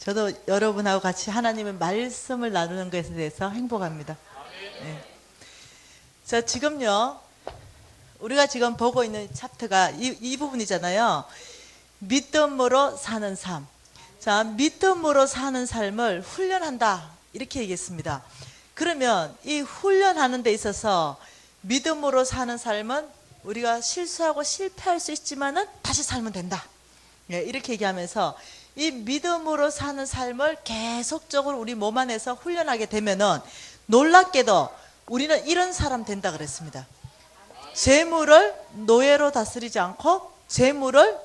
저도 여러분하고 같이 하나님의 말씀을 나누는 것에 대해서 행복합니다. 네. 자, 지금요, 우리가 지금 보고 있는 챕터가 이 부분이잖아요. 믿음으로 사는 삶. 자, 믿음으로 사는 삶을 훈련한다. 이렇게 얘기했습니다. 그러면 이 훈련하는 데 있어서 믿음으로 사는 삶은 우리가 실수하고 실패할 수 있지만은 다시 살면 된다. 예, 이렇게 얘기하면서 이 믿음으로 사는 삶을 계속적으로 우리 몸 안에서 훈련하게 되면은 놀랍게도 우리는 이런 사람 된다 그랬습니다. 재물을 노예로 다스리지 않고 재물에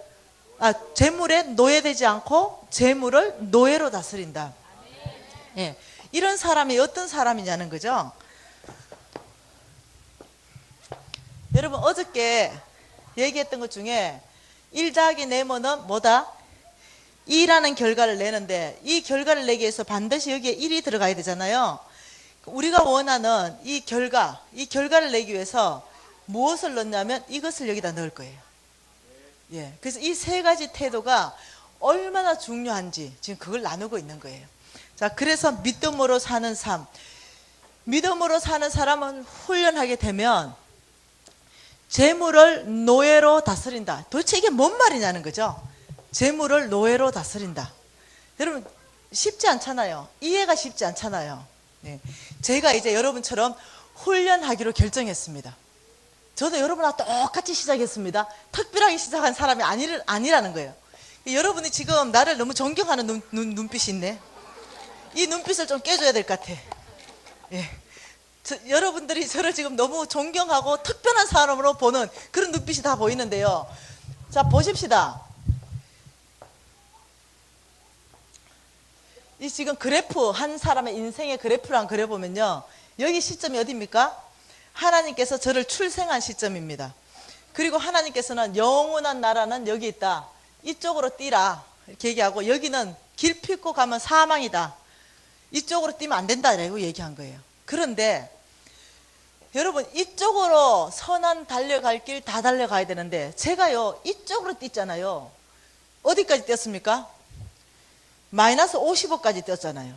노예되지 않고 재물을 노예로 다스린다. 예, 이런 사람이 어떤 사람이냐는 거죠. 여러분 어저께 얘기했던 것 중에 1 더하기 네모는 뭐다? 2라는 결과를 내는데 이 결과를 내기 위해서 반드시 여기에 1이 들어가야 되잖아요. 우리가 원하는 이 결과를 내기 위해서 무엇을 넣냐면 이것을 여기다 넣을 거예요. 예, 그래서 이 세 가지 태도가 얼마나 중요한지 지금 그걸 나누고 있는 거예요. 자, 그래서 믿음으로 사는 삶. 믿음으로 사는 사람은 훈련하게 되면 재물을 노예로 다스린다. 도대체 이게 뭔 말이냐는 거죠. 재물을 노예로 다스린다. 여러분 쉽지 않잖아요. 이해가 쉽지 않잖아요. 네. 제가 이제 여러분처럼 훈련하기로 결정했습니다. 저도 여러분하고 똑같이 시작했습니다. 특별하게 시작한 사람이 아니라는 거예요. 여러분이 지금 나를 너무 존경하는 눈빛이 있네. 이 눈빛을 좀 깨줘야 될 것 같아. 예. 여러분들이 저를 지금 너무 존경하고 특별한 사람으로 보는 그런 눈빛이 다 보이는데요. 자, 보십시다. 이 지금 그래프, 한 사람의 인생의 그래프를 한번 그려보면요. 여기 시점이 어디입니까? 하나님께서 저를 출생한 시점입니다. 그리고 하나님께서는 영원한 나라는 여기 있다. 이쪽으로 뛰라. 이렇게 얘기하고 여기는 길 핍고 가면 사망이다. 이쪽으로 뛰면 안 된다라고 얘기한 거예요. 그런데 여러분 이쪽으로 선한 달려갈 길 다 달려가야 되는데 제가요 이쪽으로 뛰잖아요. 어디까지 뛰었습니까? 마이너스 55까지 뛰었잖아요.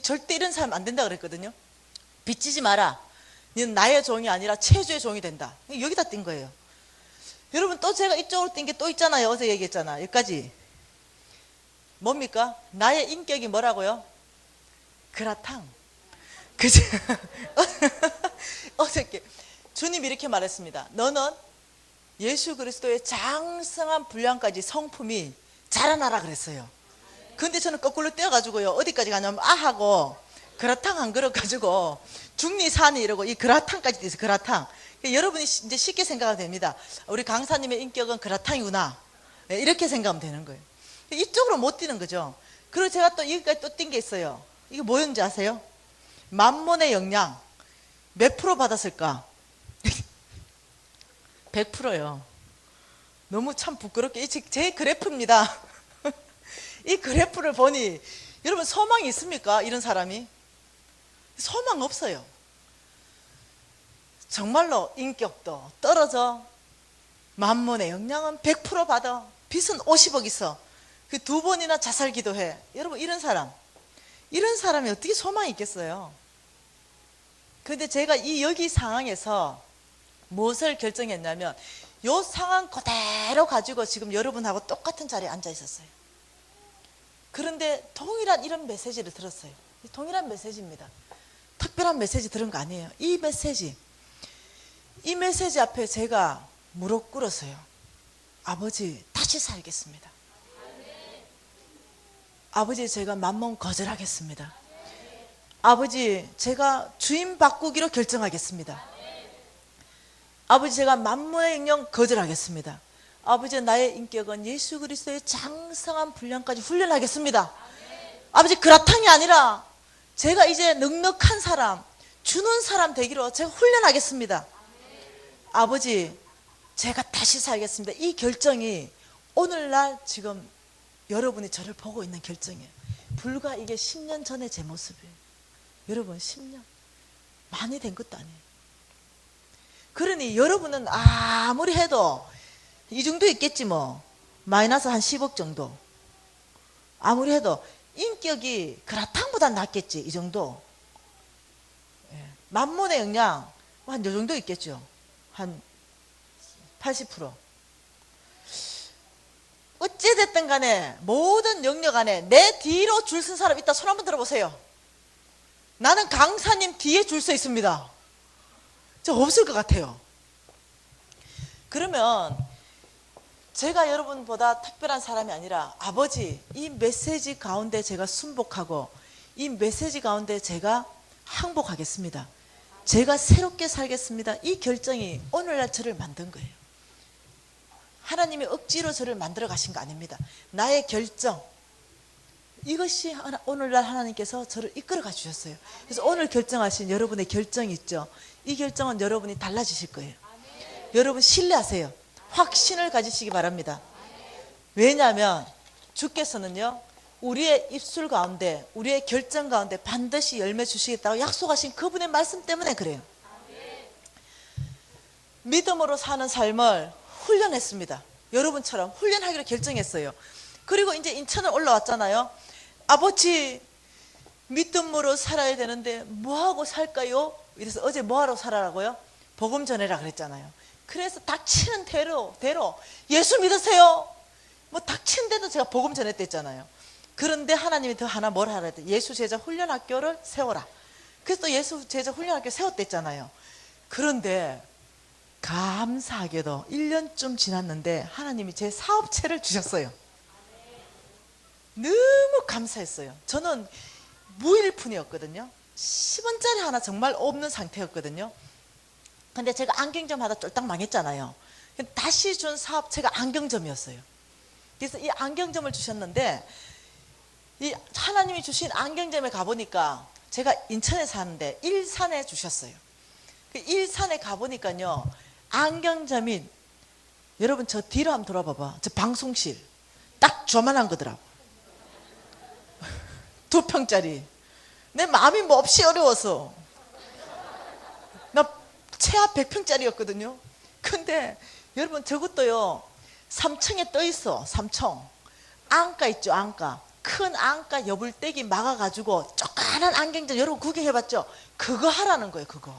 절대 이런 사람 안 된다 그랬거든요. 빚지지 마라. 너는 나의 종이 아니라 체주의 종이 된다. 여기다 뛴 거예요. 여러분 또 제가 이쪽으로 뛴 게 또 있잖아요. 어제 얘기했잖아. 여기까지. 뭡니까? 나의 인격이 뭐라고요? 그라탕. 그죠? 어저께 주님이 이렇게 말했습니다. 너는 예수 그리스도의 장성한 분량까지 성품이 자라나라 그랬어요. 근데 저는 거꾸로 뛰어가지고요. 어디까지 가냐면 하고 그라탕 한 그릇 가지고 중리산이 이러고 이 그라탕까지 뛰어서 그라탕. 여러분이 이제 쉽게 생각하면 됩니다. 우리 강사님의 인격은 그라탕이구나. 이렇게 생각하면 되는 거예요. 이쪽으로 못 뛰는 거죠. 그리고 제가 또 여기까지 또 뛴 게 있어요. 이게 뭐였는지 아세요? 만몬의 영양 몇 프로 받았을까? 100%요. 너무 참 부끄럽게 제 그래프입니다. 이 그래프를 보니 여러분 소망이 있습니까? 이런 사람이? 소망 없어요. 정말로 인격도 떨어져. 만몬의 영양은 100% 받아. 빚은 50억 있어. 그 2번이나 자살 기도해. 여러분 이런 사람이 어떻게 소망이 있겠어요? 그런데 제가 여기 상황에서 무엇을 결정했냐면 이 상황 그대로 가지고 지금 여러분하고 똑같은 자리에 앉아 있었어요. 그런데 동일한 이런 메시지를 들었어요. 동일한 메시지입니다. 특별한 메시지 들은 거 아니에요. 이 메시지 앞에 제가 무릎 꿇었어요. 아버지 다시 살겠습니다. 아버지 제가 만몬 거절하겠습니다. 아버지 제가 주인 바꾸기로 결정하겠습니다. 아버지 제가 만몬의 영영 거절하겠습니다. 아버지 나의 인격은 예수 그리스도의 장성한 분량까지 훈련하겠습니다. 아버지 그라탕이 아니라 제가 이제 넉넉한 사람, 주는 사람 되기로 제가 훈련하겠습니다. 아버지 제가 다시 살겠습니다. 이 결정이 오늘날 지금 여러분이 저를 보고 있는 결정이에요. 불과 이게 10년 전의 제 모습이에요. 여러분 10년 많이 된 것도 아니에요. 그러니 여러분은 아무리 해도 이 정도 있겠지 뭐. 마이너스 한 10억 정도. 아무리 해도 인격이 그라탕보다 낫겠지, 이 정도. 예. 만문의 영양 한 요 정도 있겠죠. 한 80%. 어찌됐든 간에 모든 영역 안에 내 뒤로 줄 쓴 사람 있다. 손 한번 들어보세요. 나는 강사님 뒤에 줄 서 있습니다. 저 없을 것 같아요. 그러면 제가 여러분보다 특별한 사람이 아니라 아버지, 이 메시지 가운데 제가 순복하고 이 메시지 가운데 제가 항복하겠습니다. 제가 새롭게 살겠습니다. 이 결정이 오늘날 저를 만든 거예요. 하나님이 억지로 저를 만들어 가신 거 아닙니다. 나의 결정, 이것이 오늘날 하나님께서 저를 이끌어 가 주셨어요. 그래서 오늘 결정하신 여러분의 결정이 있죠. 이 결정은 여러분이 달라지실 거예요. 여러분 신뢰하세요. 확신을 가지시기 바랍니다. 왜냐하면 주께서는요, 우리의 입술 가운데, 우리의 결정 가운데 반드시 열매 주시겠다고 약속하신 그분의 말씀 때문에 그래요. 믿음으로 사는 삶을 훈련했습니다. 여러분처럼 훈련하기로 결정했어요. 그리고 이제 인천을 올라왔잖아요. 아버지, 믿음으로 살아야 되는데 뭐하고 살까요? 이래서 어제 뭐하러 살아라고요? 복음 전해라 그랬잖아요. 그래서 닥치는 대로 예수 믿으세요. 뭐 닥치는 데도 제가 복음 전했댔잖아요. 그런데 하나님이 더 하나 뭘 하라 했대? 예수 제자 훈련학교를 세워라. 그래서 또 예수 제자 훈련학교 세웠댔잖아요. 그런데 감사하게도 1년쯤 지났는데 하나님이 제 사업체를 주셨어요. 너무 감사했어요. 저는 무일푼이었거든요. 10원짜리 하나 정말 없는 상태였거든요. 근데 제가 안경점 하다 쫄딱 망했잖아요. 다시 준 사업체가 안경점이었어요. 그래서 이 안경점을 주셨는데, 이 하나님이 주신 안경점에 가보니까, 제가 인천에 사는데 일산에 주셨어요. 그 일산에 가보니까요, 안경점이, 여러분 저 뒤로 한번 돌아봐봐. 저 방송실 딱 저만한 거더라고. 2평짜리. 내 마음이 몹시 어려워서 나 최하 100평짜리였거든요. 근데 여러분 저것도요, 3층에 떠 있어. 3층 안가 있죠. 안가, 큰 안가 여불떼기 막아가지고 조그만한 안경점, 여러분 구경해봤죠? 그거 하라는 거예요. 그거.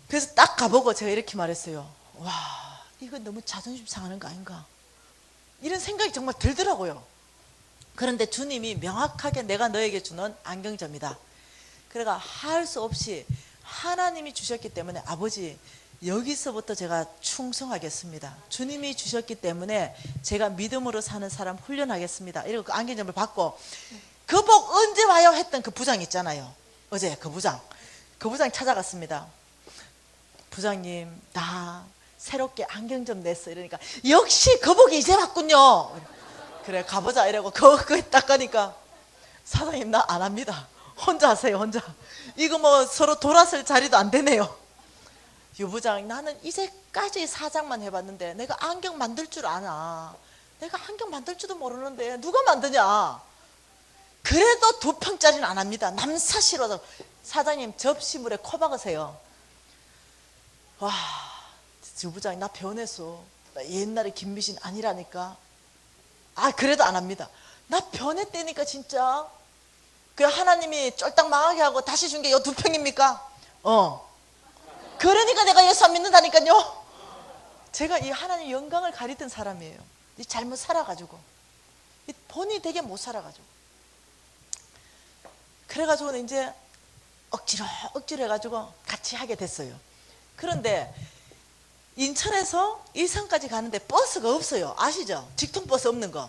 그래서 딱 가보고 제가 이렇게 말했어요. 와, 이거 너무 자존심 상하는 거 아닌가, 이런 생각이 정말 들더라고요. 그런데 주님이 명확하게 내가 너에게 주는 안경점이다. 그래가 할 수 없이 하나님이 주셨기 때문에, 아버지 여기서부터 제가 충성하겠습니다. 주님이 주셨기 때문에 제가 믿음으로 사는 사람 훈련하겠습니다. 이러고 그 안경점을 받고, 그 복 언제 와요? 했던 그 부장 있잖아요. 어제 그 부장 찾아갔습니다. 부장님, 나 새롭게 안경점 냈어. 이러니까 역시 그 복이 이제 왔군요. 그래 가보자 이러고 그거 딱 가니까, 사장님 나 안 합니다. 혼자 하세요. 혼자. 이거 뭐 서로 돌아설 자리도 안 되네요. 유 부장, 나는 이제까지 사장만 해봤는데 내가 안경 만들 줄 아나? 내가 안경 만들 줄도 모르는데 누가 만드냐? 그래도 2평짜리는 안 합니다. 남사시로. 사장님 접시물에 코 박으세요. 와, 유 부장 나 변했어. 나 옛날에 김미신 아니라니까. 아, 그래도 안 합니다. 나 변했다니까 진짜. 그 하나님이 쫄딱 망하게 하고 다시 준 게 요 2평입니까? 그러니까 내가 예수 안 믿는다니까요. 제가 이 하나님 영광을 가리던 사람이에요. 이 잘못 살아가지고, 이 본인이 되게 못 살아가지고. 그래가지고는 이제 억지로 해가지고 같이 하게 됐어요. 그런데 인천에서 일산까지 가는데 버스가 없어요. 아시죠? 직통버스 없는 거.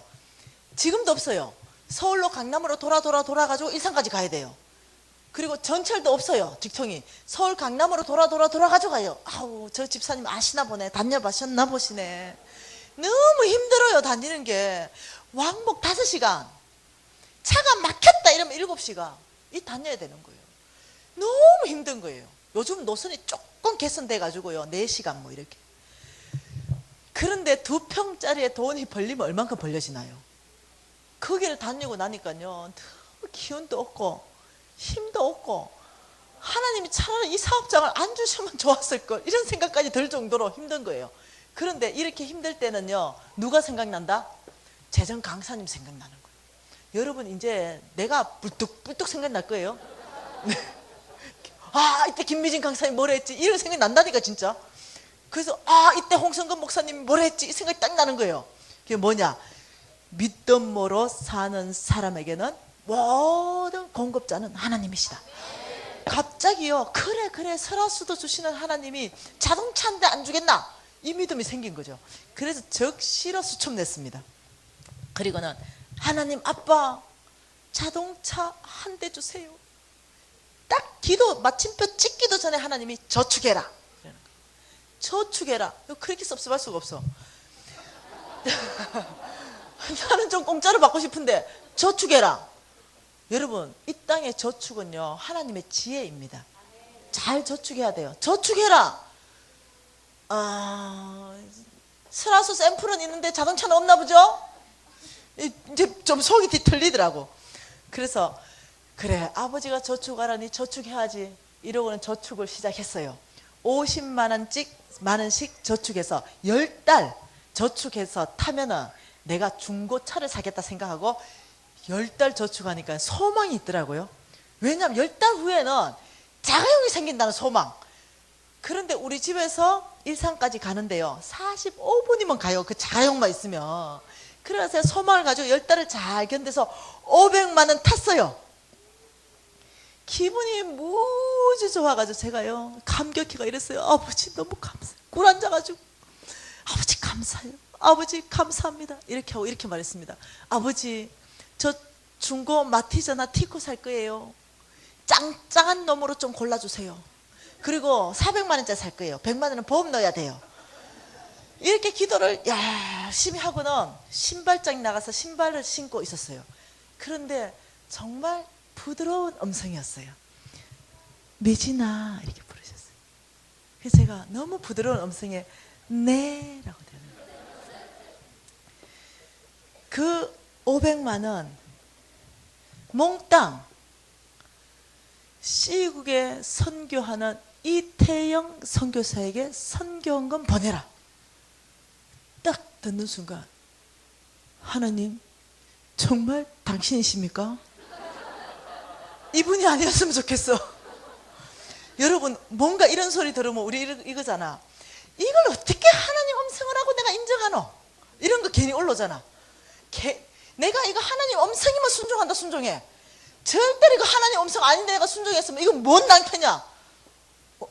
지금도 없어요. 서울로 강남으로 돌아가지고 일산까지 가야 돼요. 그리고 전철도 없어요. 직통이. 서울 강남으로 돌아가지고 가요. 아우, 저 집사님 아시나 보네. 다녀보셨나 보시네. 너무 힘들어요. 다니는 게. 왕복 5시간. 차가 막혔다 이러면 7시간. 이 다녀야 되는 거예요. 너무 힘든 거예요. 요즘 노선이 조금 개선돼가지고요, 4시간 뭐 이렇게. 그런데 2평짜리에 돈이 벌리면 얼만큼 벌려지나요? 거기를 다니고 나니까요, 너무 기운도 없고 힘도 없고, 하나님이 차라리 이 사업장을 안 주시면 좋았을 걸, 이런 생각까지 들 정도로 힘든 거예요. 그런데 이렇게 힘들 때는요, 누가 생각난다? 재정 강사님 생각나는 거예요. 여러분 이제 내가 불뚝불뚝 생각날 거예요. 아, 이때 김미진 강사님 뭐라 했지? 이런 생각이 난다니까 진짜. 그래서 아, 이때 홍성근 목사님이 뭐라 했지? 이 생각이 딱 나는 거예요. 그게 뭐냐? 믿음으로 사는 사람에게는 모든 공급자는 하나님이시다. 갑자기요, 그래 설화수도 주시는 하나님이 자동차 한 대 안 주겠나? 이 믿음이 생긴 거죠. 그래서 적시로 수첩 냈습니다. 그리고는 하나님 아빠 자동차 한 대 주세요. 딱 기도 마침표 찍기도 전에 하나님이 저축해라. 저축해라. 그렇게 섭섭할 수가 없어. 나는 좀 공짜로 받고 싶은데 저축해라. 여러분, 이 땅의 저축은요, 하나님의 지혜입니다. 잘 저축해야 돼요. 저축해라. 스라스 샘플은 있는데 자동차는 없나 보죠? 이제 좀 속이 뒤틀리더라고. 그래서 그래, 아버지가 저축하라니 저축해야지 이러고는 저축을 시작했어요. 50만 원씩 저축해서 10달 저축해서 타면은 내가 중고차를 사겠다 생각하고 10달 저축하니까 소망이 있더라고요. 왜냐하면 10달 후에는 자가용이 생긴다는 소망. 그런데 우리 집에서 일산까지 가는데요, 45분이면 가요. 그 자가용만 있으면. 그래서 소망을 가지고 10달을 잘 견뎌서 500만 원 탔어요. 기분이 무지 좋아가지고 제가요, 감격해가 이랬어요. 아버지 너무 감사해요. 굴 앉아가지고 아버지 감사해요. 아버지 감사합니다. 이렇게 하고 이렇게 말했습니다. 아버지, 저 중고 마티즈나 티코 살 거예요. 짱짱한 놈으로 좀 골라주세요. 그리고 400만 원짜리 살 거예요. 100만 원은 보험 넣어야 돼요. 이렇게 기도를 열심히 하고는 신발장에 나가서 신발을 신고 있었어요. 그런데 정말 부드러운 음성이었어요. 미진아, 이렇게 부르셨어요. 그래서 제가 너무 부드러운 음성에 네 라고 대는 거예요. 그 500만 원 몽땅 시국에 선교하는 이태영 선교사에게 선교원금 보내라. 딱 듣는 순간, 하나님 정말 당신이십니까? 이분이 아니었으면 좋겠어. 여러분, 뭔가 이런 소리 들으면 우리 이거잖아. 이걸 어떻게 하나님 음성을 하고 내가 인정하노? 이런 거 괜히 올라오잖아. 내가 이거 하나님 음성이면 순종한다, 순종해. 절대로 이거 하나님 음성 아닌데 내가 순종했으면 이건 뭔 남편이야?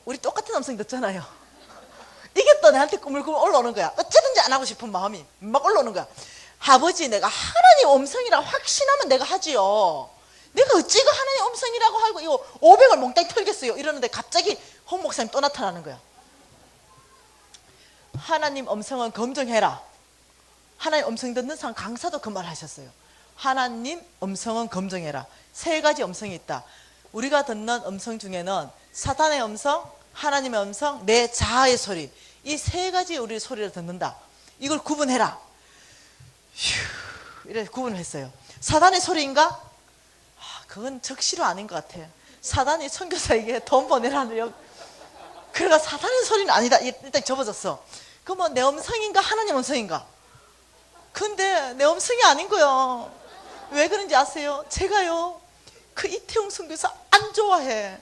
우리 똑같은 음성 듣잖아요. 이게 또 내한테 꾸물꾸물 올라오는 거야. 어쩌든지 안 하고 싶은 마음이 막 올라오는 거야. 아버지, 내가 하나님 음성이라 확신하면 내가 하지요. 내가 어찌 이거 하나님 음성이라고 하고 이거 500을 몽땅 털겠어요. 이러는데 갑자기 홍 목사님 또 나타나는 거야. 하나님 음성은 검증해라. 하나님 음성 듣는 사람 강사도 그 말 하셨어요. 하나님 음성은 검증해라. 세 가지 음성이 있다. 우리가 듣는 음성 중에는 사탄의 음성, 하나님의 음성, 내 자아의 소리, 이 세 가지 우리 소리를 듣는다. 이걸 구분해라. 휴, 이래 구분을 했어요. 사탄의 소리인가? 그건 적시로 아닌 것 같아. 사탄이 선교사에게 돈 보내라는, 그러니까 사탄의 소리는 아니다. 일단 접어졌어. 그러면 내 음성인가 하나님 음성인가? 근데 내 음성이 아닌 거예요. 왜 그런지 아세요? 제가요, 그 이태용 선교사 안 좋아해.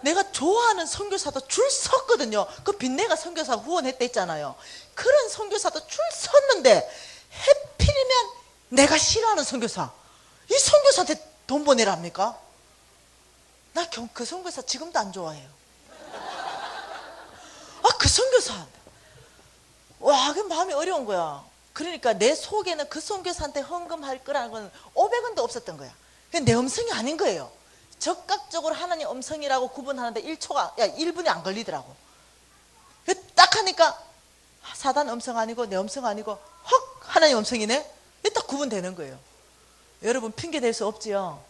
내가 좋아하는 선교사도 줄 섰거든요. 그 빈내가 선교사 후원했다 했잖아요. 그런 선교사도 줄 섰는데 해필이면 내가 싫어하는 선교사, 이 선교사한테 돈 보내랍니까? 나 그 선교사 지금도 안 좋아해요. 그 선교사, 와, 그 마음이 어려운 거야. 그러니까 내 속에는 그 선교사한테 헌금할 거라는 건 500원도 없었던 거야. 그냥 내 음성이 아닌 거예요. 적극적으로 하나님 음성이라고 구분하는데 1분이 안 걸리더라고. 딱 하니까 사단 음성 아니고 내 음성 아니고 헉, 하나님 음성이네. 딱 구분되는 거예요. 여러분, 핑계 댈 수 없지요.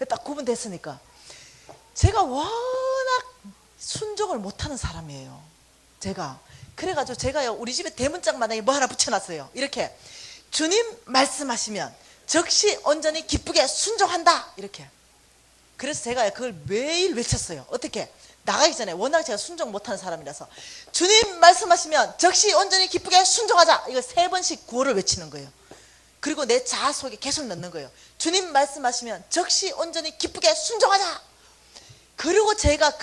딱 구분됐으니까. 제가 워낙 순종을 못하는 사람이에요. 그래가지고 제가요, 우리 집에 대문짝마당에 뭐 하나 붙여놨어요. 이렇게, 주님 말씀하시면 즉시 온전히 기쁘게 순종한다, 이렇게. 그래서 제가 그걸 매일 외쳤어요. 어떻게? 나가기 전에. 워낙 제가 순종 못하는 사람이라서, 주님 말씀하시면 즉시 온전히 기쁘게 순종하자, 이거 3번씩 구호를 외치는 거예요. 그리고 내 자아 속에 계속 넣는 거예요. 주님 말씀하시면 적시 온전히 기쁘게 순종하자. 그리고 제가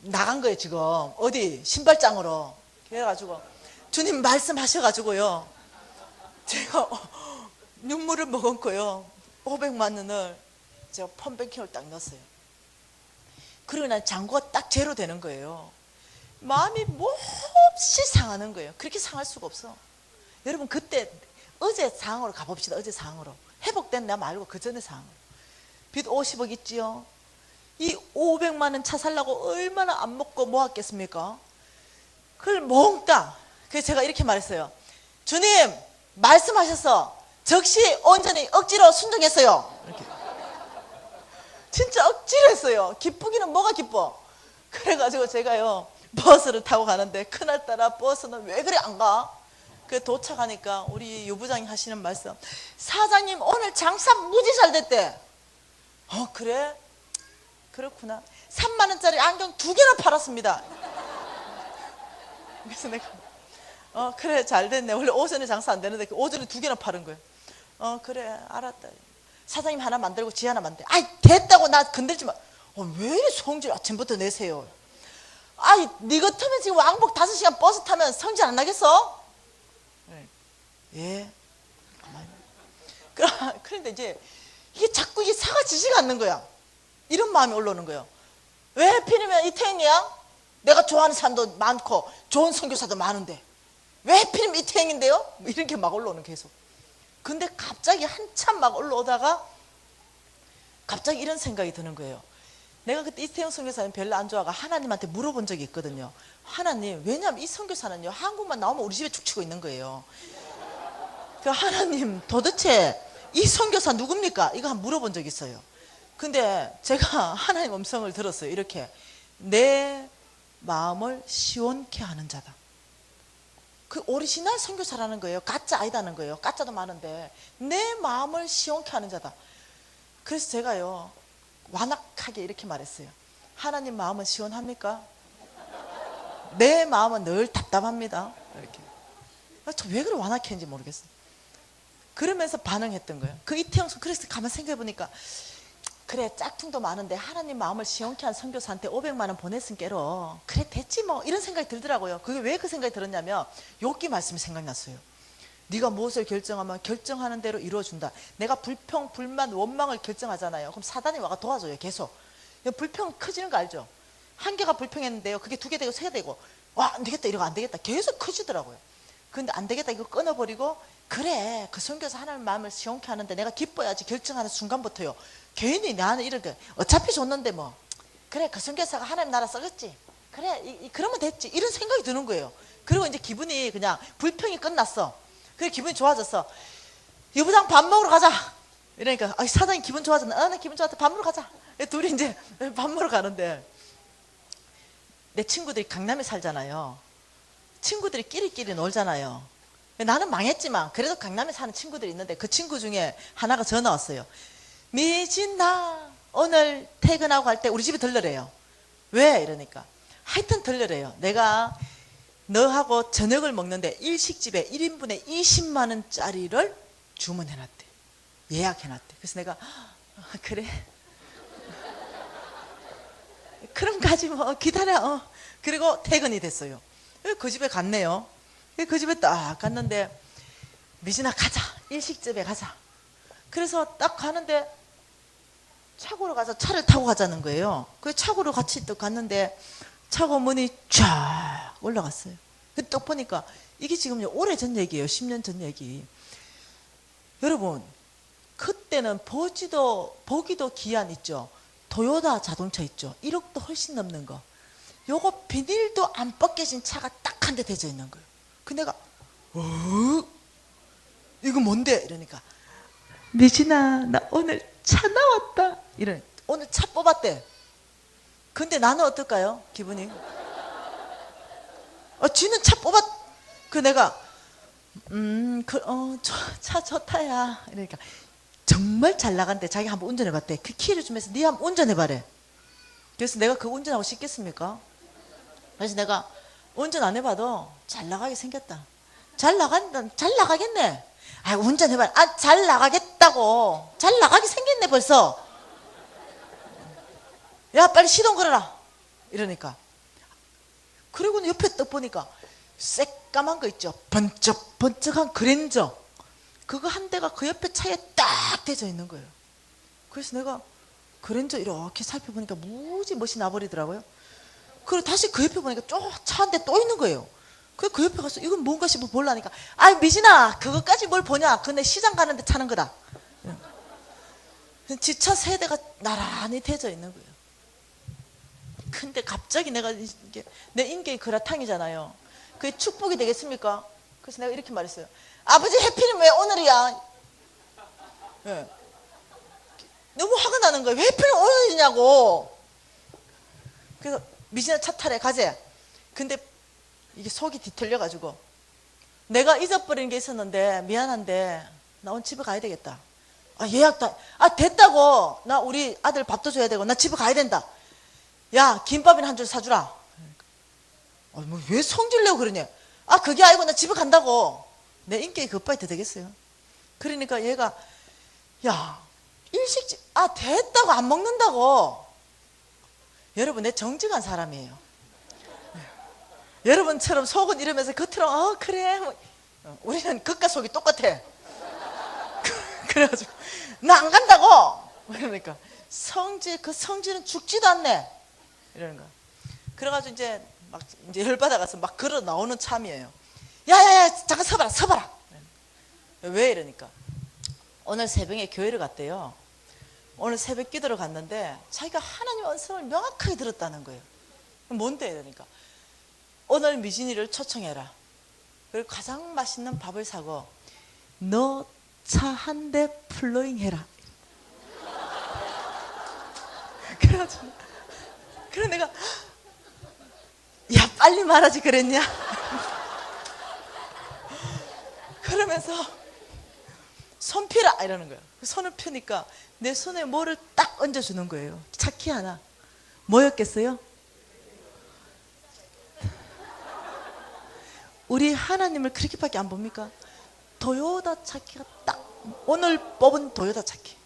나간 거예요. 지금 어디 신발장으로. 그래가지고 주님 말씀하셔가지고요, 제가 눈물을 머금고요 500만 원을 제가 펀뱅킹을 딱 넣었어요. 그리고 난 잔고가 딱 제로 되는 거예요. 마음이 몹시 상하는 거예요. 그렇게 상할 수가 없어. 여러분, 그때 어제 상황으로 가봅시다. 어제 상황으로. 회복된 나 말고 그 전에 상황으로. 빚 50억 있지요. 이 500만 원 차 살라고 얼마나 안 먹고 모았겠습니까? 그걸 몽땅. 그래서 제가 이렇게 말했어요. 주님 말씀하셔서 적시 온전히 억지로 순종했어요. 이렇게. 진짜 억지로 했어요. 기쁘기는 뭐가 기뻐. 그래가지고 제가요 버스를 타고 가는데, 그날따라 버스는 왜 그래 안 가? 그 도착하니까 우리 유부장이 하시는 말씀, 사장님 오늘 장사 무지 잘 됐대. 그래? 그렇구나. 3만 원짜리 안경 2개나 팔았습니다. 그래서 내가 그래 잘 됐네. 원래 오전에 장사 안 되는데 오전에 2개나 파는 거예요. 그래 알았다. 사장님 하나 만들고 지 하나 만들. 아이 됐다고 나 건들지 마. 왜 이래 성질 아침부터 내세요. 아이 니 같으면 지금 왕복 5시간 버스 타면 성질 안 나겠어? 예. 가만히. 그런데 이제 이게 자꾸 이게 사가 지지가 않는 거야. 이런 마음이 올라오는 거예요. 왜 하필이면 이태행이야? 내가 좋아하는 사람도 많고 좋은 선교사도 많은데 왜 하필이면 이태행인데요? 이렇게 막 올라오는, 계속. 근데 갑자기 한참 막 올라오다가 갑자기 이런 생각이 드는 거예요. 내가 그때 이태영 선교사님 별로 안 좋아가 하나님한테 물어본 적이 있거든요. 하나님, 왜냐하면 이 선교사는요 한국만 나오면 우리 집에 축치고 있는 거예요. 그 하나님 도대체 이 선교사 누굽니까? 이거 한번 물어본 적이 있어요. 근데 제가 하나님 음성을 들었어요. 이렇게, 내 마음을 시원케 하는 자다. 그 오리지널 선교사라는 거예요. 가짜 아니다는 거예요. 가짜도 많은데 내 마음을 시원케 하는 자다. 그래서 제가요 완악하게 이렇게 말했어요. 하나님 마음은 시원합니까? 내 마음은 늘 답답합니다. 이렇게. 저 왜 그렇게 완악해 했는지 모르겠어요. 그러면서 반응했던 거예요. 그 이태영 선, 그래서 가만 생각해 보니까, 그래 짝퉁도 많은데 하나님 마음을 시원케 한 선교사한테 500만 원 보냈으니까 그래 됐지 뭐, 이런 생각이 들더라고요. 그게 왜 그 생각이 들었냐면 욥기 말씀이 생각났어요. 네가 무엇을 결정하면 결정하는 대로 이루어준다. 내가 불평, 불만, 원망을 결정하잖아요. 그럼 사단이 와가 도와줘요. 계속. 불평 커지는 거 알죠? 한 개가 불평했는데요, 그게 2개 되고 3개 되고, 와 안 되겠다, 이러고 안 되겠다, 계속 커지더라고요. 근데 안 되겠다 이거 끊어버리고, 그래 그 선교사 하나님 마음을 시원케 하는데 내가 기뻐야지 결정하는 순간부터요, 괜히 나는 이렇게 어차피 줬는데 뭐, 그래 그 선교사가 하나님 나라 썩었지, 그래 그러면 됐지, 이런 생각이 드는 거예요. 그리고 이제 기분이 그냥, 불평이 끝났어. 그래 기분이 좋아졌어. 유부장 밥 먹으러 가자. 이러니까 사장님 기분 좋아졌나? 나 기분 좋았다, 밥 먹으러 가자. 둘이 이제 밥 먹으러 가는데, 내 친구들이 강남에 살잖아요. 친구들이 끼리끼리 놀잖아요. 나는 망했지만 그래도 강남에 사는 친구들이 있는데, 그 친구 중에 하나가 전화 왔어요. 미진아 오늘 퇴근하고 갈 때 우리 집에 들러래요. 왜? 이러니까 하여튼 들러래요. 내가 너하고 저녁을 먹는데 일식집에 1인분에 20만 원짜리를 주문해놨대. 예약해놨대. 그래서 내가 그래? 그럼 가지 뭐, 기다려. 그리고 퇴근이 됐어요. 그 집에 갔네요. 그 집에 딱 갔는데, 미진아 가자, 일식집에 가자. 그래서 딱 가는데 차고로 가서 차를 타고 가자는 거예요. 그 차고로 같이 또 갔는데 차고 문이 쫙 올라갔어요. 또 보니까 이게 지금 오래전 얘기예요. 10년 전 얘기. 여러분, 그때는 보기도 기한 있죠. 도요타 자동차 있죠. 1억도 훨씬 넘는 거. 요거 비닐도 안 벗겨진 차가 딱 한 대 대져 있는 거예요. 그 내가 이거 뭔데? 이러니까, 미진아 나 오늘 차 나왔다. 이래. 오늘 차 뽑았대. 근데 나는 어떨까요? 기분이. 쥐는 차 뽑았. 그 내가 차 좋다야. 이러니까 정말 잘 나간대. 자기 한번 운전해봤대. 그 키를 주면서 네 한번 운전해봐래. 그래서 내가 그거 운전하고 싶겠습니까? 그래서 내가 운전 안 해봐도 잘 나가게 생겼다. 잘 나가겠네. 아, 운전해봐. 아, 잘 나가겠다고. 잘 나가게 생겼네 벌써. 야, 빨리 시동 걸어라. 이러니까. 그리고는 옆에 딱 보니까 새까만 거 있죠. 번쩍번쩍한 그랜저. 그거 한 대가 그 옆에 차에 딱 대져 있는 거예요. 그래서 내가 그랜저 이렇게 살펴보니까 무지 멋이 나버리더라고요. 그리고 다시 그 옆에 보니까 차 한 대 또 있는 거예요. 그 옆에 가서 이건 뭔가 싶어 보려니까, 아, 미진아, 그것까지 뭘 보냐? 근데 시장 가는데 차는 거다. 지차 세 대가 나란히 대져 있는 거예요. 근데 갑자기 내가 내 인격이 그라탕이잖아요. 그게 축복이 되겠습니까? 그래서 내가 이렇게 말했어요. 아버지, 해피는 왜 오늘이야? 네. 너무 화가 나는 거예요. 왜 해피는 오늘이냐고. 그래서 미진아, 차 타래 가재. 근데 이게 속이 뒤틀려가지고, 내가 잊어버린 게 있었는데 미안한데 나 오늘 집에 가야 되겠다. 아, 예약 다, 아, 됐다고. 나 우리 아들 밥도 줘야 되고 나 집에 가야 된다. 야, 김밥이나 한 줄 사주라. 아, 뭐 왜 성질내고 그러냐. 아, 그게 아니고 나 집에 간다고. 내 인격이 급하게 더 되겠어요. 그러니까 얘가, 야, 일식집, 아, 됐다고, 안 먹는다고. 여러분, 내 정직한 사람이에요. 여러분처럼 속은 이러면서 겉으로 그래 뭐, 우리는 겉과 속이 똑같아. 그래가지고 나 안 간다고. 그러니까 그 성질은 죽지도 않네 이러는 거야. 그래가지고 이제 열받아가서 막 걸어 나오는 참이에요. 야야야, 잠깐 서봐라. 왜 이러니까 오늘 새벽에 교회를 갔대요. 오늘 새벽 기도를 갔는데 자기가 하나님의 언성을 명확하게 들었다는 거예요. 뭔데 이러니까, 오늘 미진이를 초청해라. 그리고 가장 맛있는 밥을 사고 너 차 한 대 플로잉 해라. 그래가지고, 그래 내가, 야, 빨리 말하지 그랬냐? 그러면서 손 펴라 이러는 거예요. 손을 펴니까 내 손에 뭐를 딱 얹어주는 거예요. 차키 하나. 뭐였겠어요? 우리 하나님을 그렇게밖에 안 봅니까? 도요타 차키가 딱, 오늘 뽑은 도요타 차키.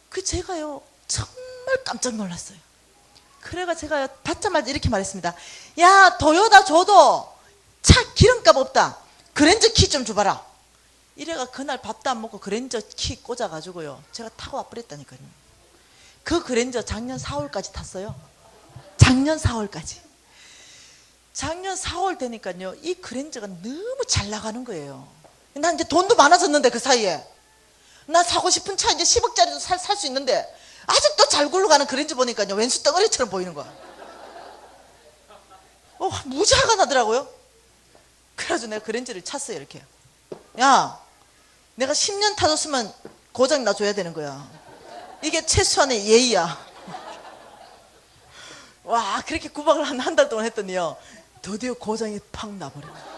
그 제가요 정말 깜짝 놀랐어요. 그래가 제가 받자마자 이렇게 말했습니다. 야, 도요타 줘도 차 기름값 없다. 그랜저 키 좀 줘봐라. 이래가 그날 밥도 안 먹고 그랜저 키 꽂아가지고요 제가 타고 와버렸다니까요. 그 그랜저 작년 4월까지 탔어요. 작년 4월까지. 작년 4월 되니까요 이 그랜저가 너무 잘 나가는 거예요. 난 이제 돈도 많아졌는데 그 사이에 나 사고 싶은 차 이제 10억짜리도 살 수 있는데 아직도 잘 굴러가는 그랜저 보니까요 왼수 덩어리처럼 보이는 거야. 무지 화가 나더라고요. 그래가지고 내가 그랜저를 찼어요. 이렇게, 야, 내가 10년 타줬으면 고장 나줘야 되는 거야. 이게 최소한의 예의야. 와, 그렇게 구박을 한 달 동안 했더니요 드디어 고장이 팍 나버려요.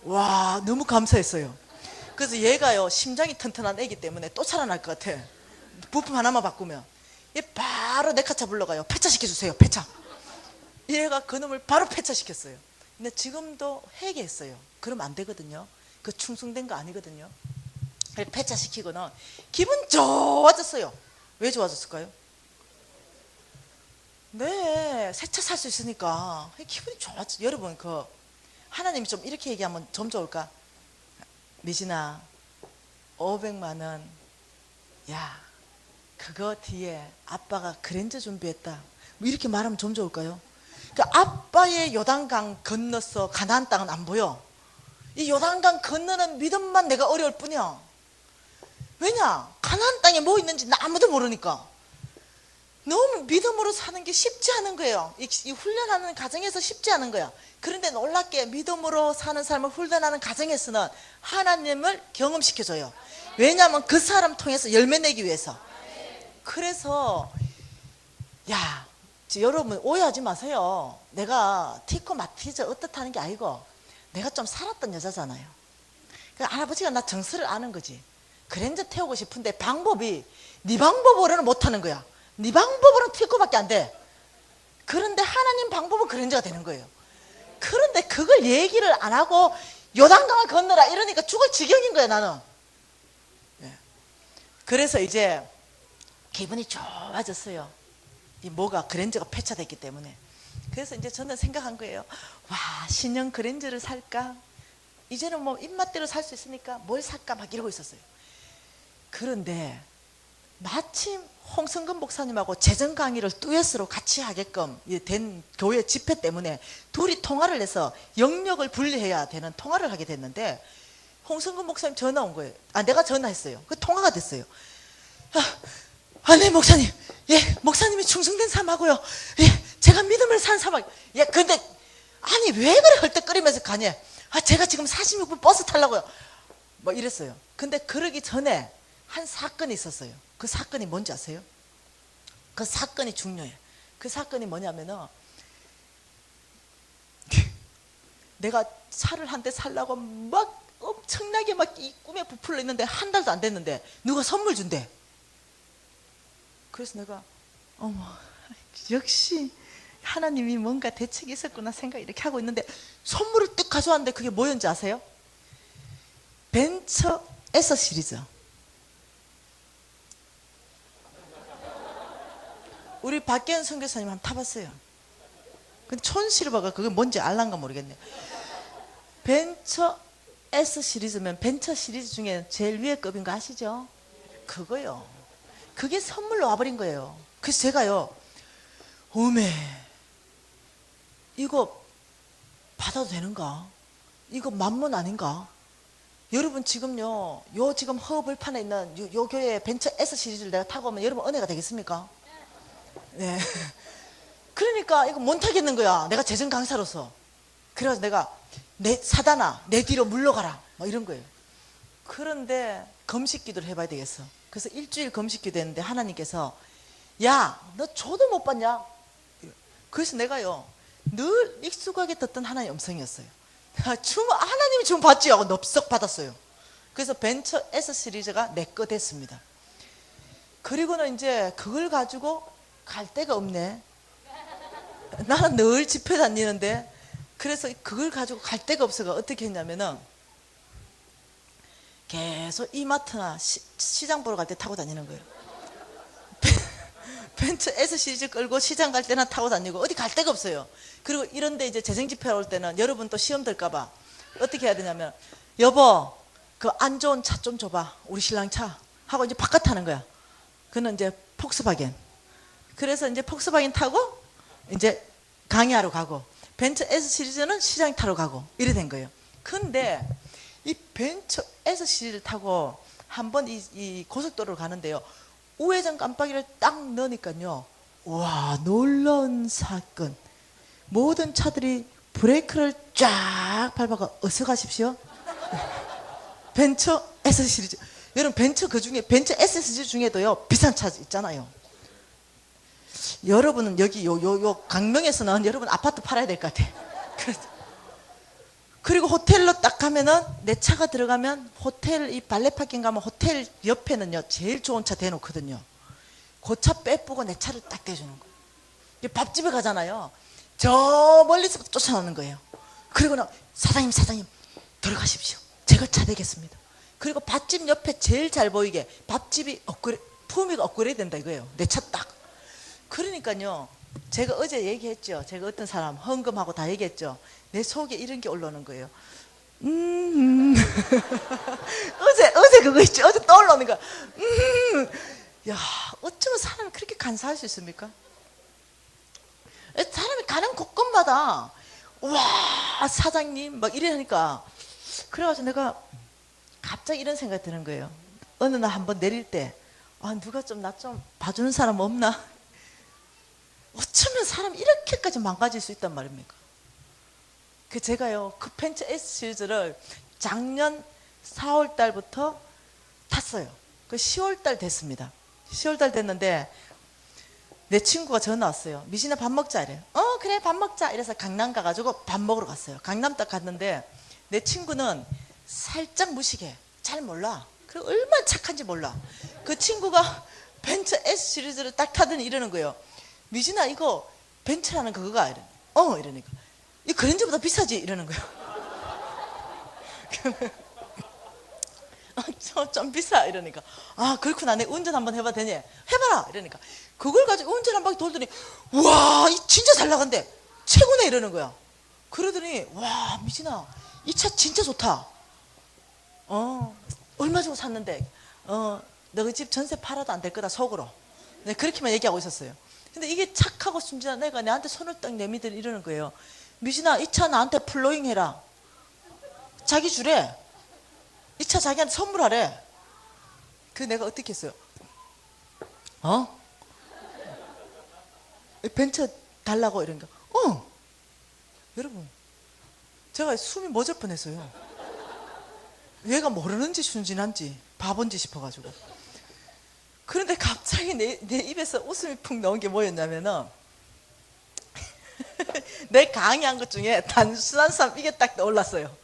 와, 너무 감사했어요. 그래서 얘가요 심장이 튼튼한 애기 때문에 또 살아날 것 같아. 부품 하나만 바꾸면 얘 바로 내 카차 불러가요. 폐차시켜주세요. 폐차. 얘가 그놈을 바로 폐차시켰어요. 근데 지금도 회개했어요. 그러면 안 되거든요. 그 충성된 거 아니거든요. 폐차시키고는 기분 좋아졌어요. 왜 좋아졌을까요? 네, 새 차 살 수 있으니까 기분이 좋았죠. 여러분, 하나님이 좀 이렇게 얘기하면 좀 좋을까? 미진아, 500만 원, 야, 그거 뒤에 아빠가 그랜저 준비했다. 뭐 이렇게 말하면 좀 좋을까요? 그러니까 아빠의 요단강 건너서 가나안 땅은 안 보여. 이 요단강 건너는 믿음만 내가 어려울 뿐이야. 왜냐? 가나안 땅에 뭐 있는지 나 아무도 모르니까. 너무 믿음으로 사는 게 쉽지 않은 거예요. 이 훈련하는 과정에서 쉽지 않은 거야. 그런데 놀랍게 믿음으로 사는 삶을 훈련하는 과정에서는 하나님을 경험시켜줘요. 왜냐하면 그 사람 통해서 열매 내기 위해서. 그래서 야, 여러분 오해하지 마세요. 내가 티코 마티즈 어떻다는 게 아니고 내가 좀 살았던 여자잖아요. 그러니까 할아버지가 나 정서를 아는 거지. 그랜저 태우고 싶은데 방법이 네 방법으로는 못하는 거야. 네 방법으로는 티코밖에 안 돼. 그런데 하나님 방법은 그랜저가 되는 거예요. 그런데 그걸 얘기를 안 하고 요단강을 건너라 이러니까 죽을 지경인 거야 나는. 예. 그래서 이제 기분이 좋아졌어요. 이 뭐가 그랜저가 폐차됐기 때문에. 그래서 이제 저는 생각한 거예요. 와, 신형 그랜저를 살까? 이제는 뭐 입맛대로 살 수 있으니까 뭘 살까 막 이러고 있었어요. 그런데 마침 홍성근 목사님하고 재정 강의를 듀엣으로 같이 하게끔 된 교회 집회 때문에 둘이 통화를 해서 영역을 분리해야 되는 통화를 하게 됐는데, 홍성근 목사님 전화 온 거예요. 내가 전화했어요. 그 통화가 됐어요. 네 목사님, 예, 목사님이 충성된 사람하고요, 예, 제가 믿음을 산 사람, 예, 근데 아니 왜 그래 헐떡거리면서 가냐? 제가 지금 46분 버스 타려고요. 뭐 이랬어요. 근데 그러기 전에 한 사건이 있었어요. 그 사건이 뭔지 아세요? 그 사건이 중요해. 그 사건이 뭐냐면은, 내가 차를 한 대 살라고 막 엄청나게 막 이 꿈에 부풀려 있는데 한 달도 안 됐는데 누가 선물 준대. 그래서 내가 어머, 역시 하나님이 뭔가 대책이 있었구나 생각 이렇게 하고 있는데, 선물을 뚝 가져왔는데 그게 뭐였는지 아세요? 벤처 S 시리즈. 우리 박계현 선교사님 한번 타봤어요. 근데 촌실버가 그게 뭔지 알란가 모르겠네. 벤처 S 시리즈면 벤처 시리즈 중에 제일 위에 급인 거 아시죠? 그거요. 그게 선물로 와버린 거예요. 그래서 제가요, 오메, 이거 받아도 되는가? 이거 만문 아닌가? 여러분 지금요, 지금 허벌판에 있는 요 교회 벤처 S 시리즈를 내가 타고 오면 여러분 은혜가 되겠습니까? 네. 그러니까 이거 못 타겠는 거야. 내가 재정 강사로서. 그래서 내가 사단아, 내 뒤로 물러가라. 뭐 이런 거예요. 그런데 금식 기도를 해봐야 되겠어. 그래서 일주일 금식 기도했는데 하나님께서, 야, 너 저도 못 봤냐? 그래서 내가요, 늘 익숙하게 듣던 하나님의 음성이었어요. 하나님이 주문 받지 하고 넙석 받았어요. 그래서 벤처 S 시리즈가 내 거 됐습니다. 그리고는 이제 그걸 가지고 갈 데가 없네. 나는 늘 집회 다니는데, 그래서 그걸 가지고 갈 데가 없어서 어떻게 했냐면은 계속 이마트나 시장 보러 갈 때 타고 다니는 거예요. 벤처 S 시리즈 끌고 시장 갈 때나 타고 다니고 어디 갈 데가 없어요. 그리고 이런데 이제 재정 집회 올 때는 여러분 또 시험 들까봐 어떻게 해야 되냐면, 여보, 그 안 좋은 차 좀 줘봐. 우리 신랑 차. 하고 이제 바깥 타는 거야. 그는 이제 폭스바겐. 그래서 이제 폭스바겐 타고 이제 강의하러 가고, 벤처 S 시리즈는 시장 타러 가고 이래 된 거예요. 근데 이 벤처 S 시리즈를 타고 한번 이 고속도로를 가는데요, 우회전 깜빡이를 딱 넣으니까요, 와, 놀라운 사건. 모든 차들이 브레이크를 쫙 밟아가 어서 가십시오. 벤처 S 시리즈. 여러분 벤처 그중에 벤처 S 시리즈 중에도요 비싼 차 있잖아요. 여러분은 여기 요 강명에서는 여러분 아파트 팔아야 될 것 같아. 그리고 호텔로 딱 가면은, 내 차가 들어가면 호텔 이 발레 파킹 가면 호텔 옆에는요 제일 좋은 차 대놓거든요. 그 차 빼보고 내 차를 딱 대주는 거예요. 밥집에 가잖아요. 저 멀리서 쫓아오는 거예요. 그리고는 사장님 들어가십시오. 제가 차 대겠습니다. 그리고 밥집 옆에 제일 잘 보이게 밥집이 품위가 업그레이드 된다 이거예요. 내 차 딱. 그러니까요, 제가 어제 얘기했죠. 제가 어떤 사람 헌금하고 다 얘기했죠. 내 속에 이런 게 올라오는 거예요. 어제 그거 있죠. 어제 떠올라오는 거야. 야, 어쩌면 사람이 그렇게 간사할 수 있습니까? 사람이 가는 곳곳마다 와, 사장님 막 이러니까, 그래가지고 내가 갑자기 이런 생각이 드는 거예요. 어느 날 한번 내릴 때, 누가 좀 나 좀 봐주는 사람 없나? 어쩌면 사람이 이렇게까지 망가질 수 있단 말입니까? 그 제가요, 그 벤처 S 시리즈를 작년 4월 달부터 탔어요. 그 10월 달 됐습니다. 10월 달 됐는데 내 친구가 전화 왔어요. 미진아 밥 먹자 이래. 그래 밥 먹자 이래서 강남 가가지고 밥 먹으러 갔어요. 강남 딱 갔는데 내 친구는 살짝 무식해. 잘 몰라. 그리고 얼마나 착한지 몰라. 그 친구가 벤처 S 시리즈를 딱 타더니 이러는 거예요. 미진아 이거 벤처라는 그거가 이래. 이러니까 이 그랜저보다 비싸지 이러는 거예요. 좀 비싸 이러니까 그렇구나 내 운전 한번 해봐도 되니? 해봐라 이러니까 그걸 가지고 운전 한 바퀴 돌더니 와 이 진짜 잘 나간대 최고네 이러는 거야. 그러더니 와 미진아 이 차 진짜 좋다. 얼마 주고 샀는데 너희 집 전세 팔아도 안 될 거다 속으로. 네, 그렇게만 얘기하고 있었어요. 근데 이게 착하고 순진한 애가 내한테 손을 딱 내미더니 이러는 거예요. 미진아 이 차 나한테 플로잉 해라. 자기 주래. 이 차 자기한테 선물하래. 그 내가 어떻게 했어요? 벤처 달라고 이러니까 여러분 제가 숨이 멎을 뻔했어요. 얘가 모르는지 순진한지 바본지 싶어가지고. 그런데 갑자기 내 입에서 웃음이 푹 나온 게 뭐였냐면은 내 강의한 것 중에 단순한 삶 이게 딱 떠올랐어요.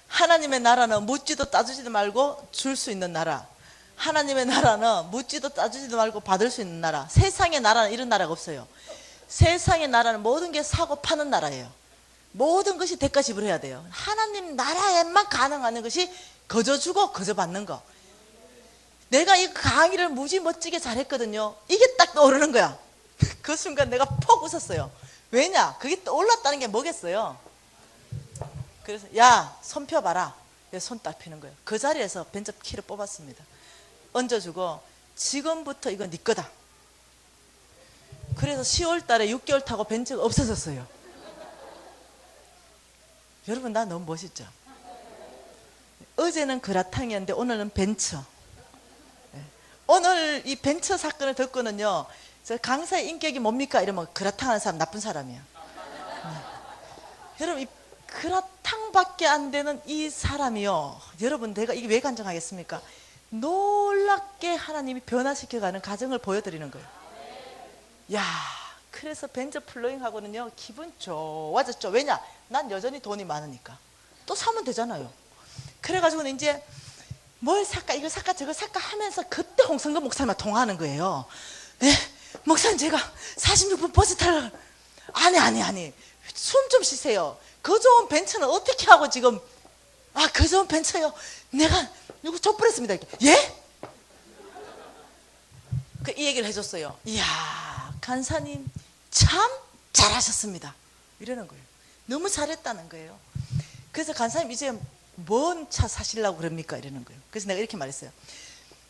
하나님의 나라는 묻지도 따지지도 말고 줄 수 있는 나라. 하나님의 나라는 묻지도 따지지도 말고 받을 수 있는 나라. 세상의 나라는 이런 나라가 없어요. 세상의 나라는 모든 게 사고 파는 나라예요. 모든 것이 대가 지불해야 돼요. 하나님 나라에만 가능한 것이 거저 주고 거저 받는 거. 내가 이 강의를 무지 멋지게 잘했거든요. 이게 딱 떠오르는 거야. 그 순간 내가 퍽 웃었어요. 왜냐? 그게 떠올랐다는 게 뭐겠어요? 그래서 야, 손 펴봐라. 손 딱 펴는 거예요. 그 자리에서 벤처 키를 뽑았습니다. 얹어주고 지금부터 이거 네 거다. 그래서 10월 달에 6개월 타고 벤처가 없어졌어요. 여러분 나 너무 멋있죠? 어제는 그라탕이었는데 오늘은 벤처. 오늘 이 벤처 사건을 듣고는요, 저 강사의 인격이 뭡니까? 이러면 그라탕 하는 사람 나쁜 사람이야. 여러분 이 그라탕밖에 안 되는 이 사람이요, 여러분 내가 이게 왜 간증하겠습니까? 놀랍게 하나님이 변화시켜가는 가정을 보여드리는 거예요. 야, 그래서 벤처 플로잉하고는요 기분 좋아졌죠. 왜냐? 난 여전히 돈이 많으니까 또 사면 되잖아요. 그래가지고는 이제 뭘 살까 이걸 살까 저걸 살까 하면서 그때 홍성근 목사님과 통화하는 거예요. 네, 목사님 제가 46분 버스 타러 아니 숨 좀 쉬세요. 그 좋은 벤처는 어떻게 하고 지금 그 좋은 벤처요 내가 이거 촛불했습니다. 예? 이 얘기를 해줬어요. 이야 간사님 참 잘하셨습니다 이러는 거예요. 너무 잘했다는 거예요. 그래서 간사님 이제 뭔 차 사시려고 그럽니까 이러는 거예요. 그래서 내가 이렇게 말했어요.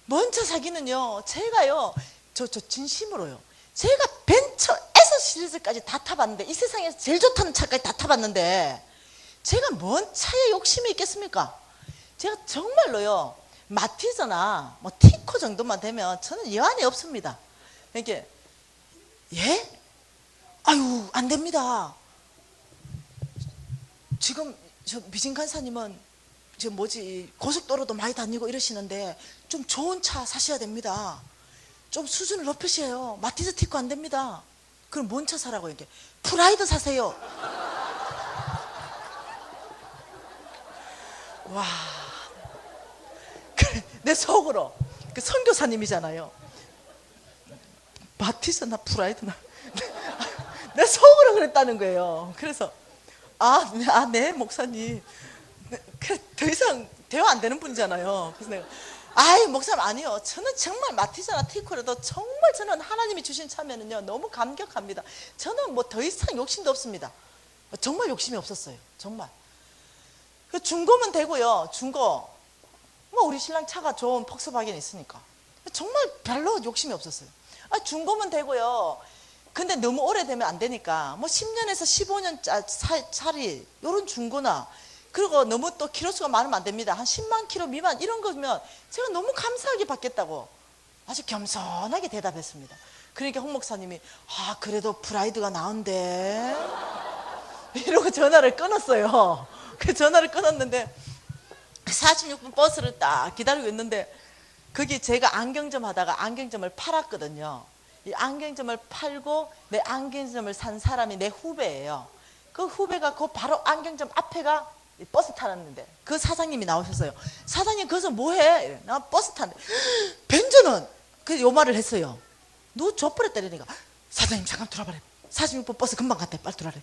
뭔 차 사기는요 제가요 저 진심으로요 제가 벤처에서 시리즈까지 다 타봤는데 이 세상에서 제일 좋다는 차까지 다 타봤는데 제가 뭔 차에 욕심이 있겠습니까? 제가 정말로요 마티즈나 뭐 티코 정도만 되면 저는 여한이 없습니다. 이렇게 예? 아유 안 됩니다. 지금 저 미진 간사님은 저 고속도로도 많이 다니고 이러시는데 좀 좋은 차 사셔야 됩니다. 좀 수준을 높이셔요. 마티즈 티코 안 됩니다. 그럼 뭔 차 사라고 이렇게 프라이드 사세요. 와, 그래, 내 속으로 그 선교사님이잖아요. 마티즈나 프라이드나 내 속으로 그랬다는 거예요. 그래서 네 목사님. 더 이상 대화 안 되는 분이잖아요. 그래서 내가 목사님 아니요. 저는 정말 마티즈나 티코라도 정말 저는 하나님이 주신 차면은요 너무 감격합니다. 저는 뭐 더 이상 욕심도 없습니다. 정말 욕심이 없었어요. 정말. 중고면 되고요. 중고 뭐 우리 신랑 차가 좋은 폭스바겐이 있으니까 정말 별로 욕심이 없었어요. 중고면 되고요. 근데 너무 오래되면 안 되니까 뭐 10년에서 15년짜리 이런 중고나 그리고 너무 또 키로수가 많으면 안 됩니다. 한 10만 키로 미만 이런 거면 제가 너무 감사하게 받겠다고 아주 겸손하게 대답했습니다. 그러니까 홍 목사님이 그래도 프라이드가 나은데 이러고 전화를 끊었어요. 그 전화를 끊었는데 46분 버스를 딱 기다리고 있는데 거기 제가 안경점 하다가 안경점을 팔았거든요. 이 안경점을 팔고 내 안경점을 산 사람이 내 후배예요. 그 후배가 그 바로 안경점 앞에가 버스 타는데 그 사장님이 나오셨어요. 사장님 거기서 뭐해? 나 버스 타는데 벤저는 그 요 말을 했어요. 너 족불에 때리니까 사장님 잠깐 들어와봐래. 46분 버스 금방 갔대. 빨리 들어와래.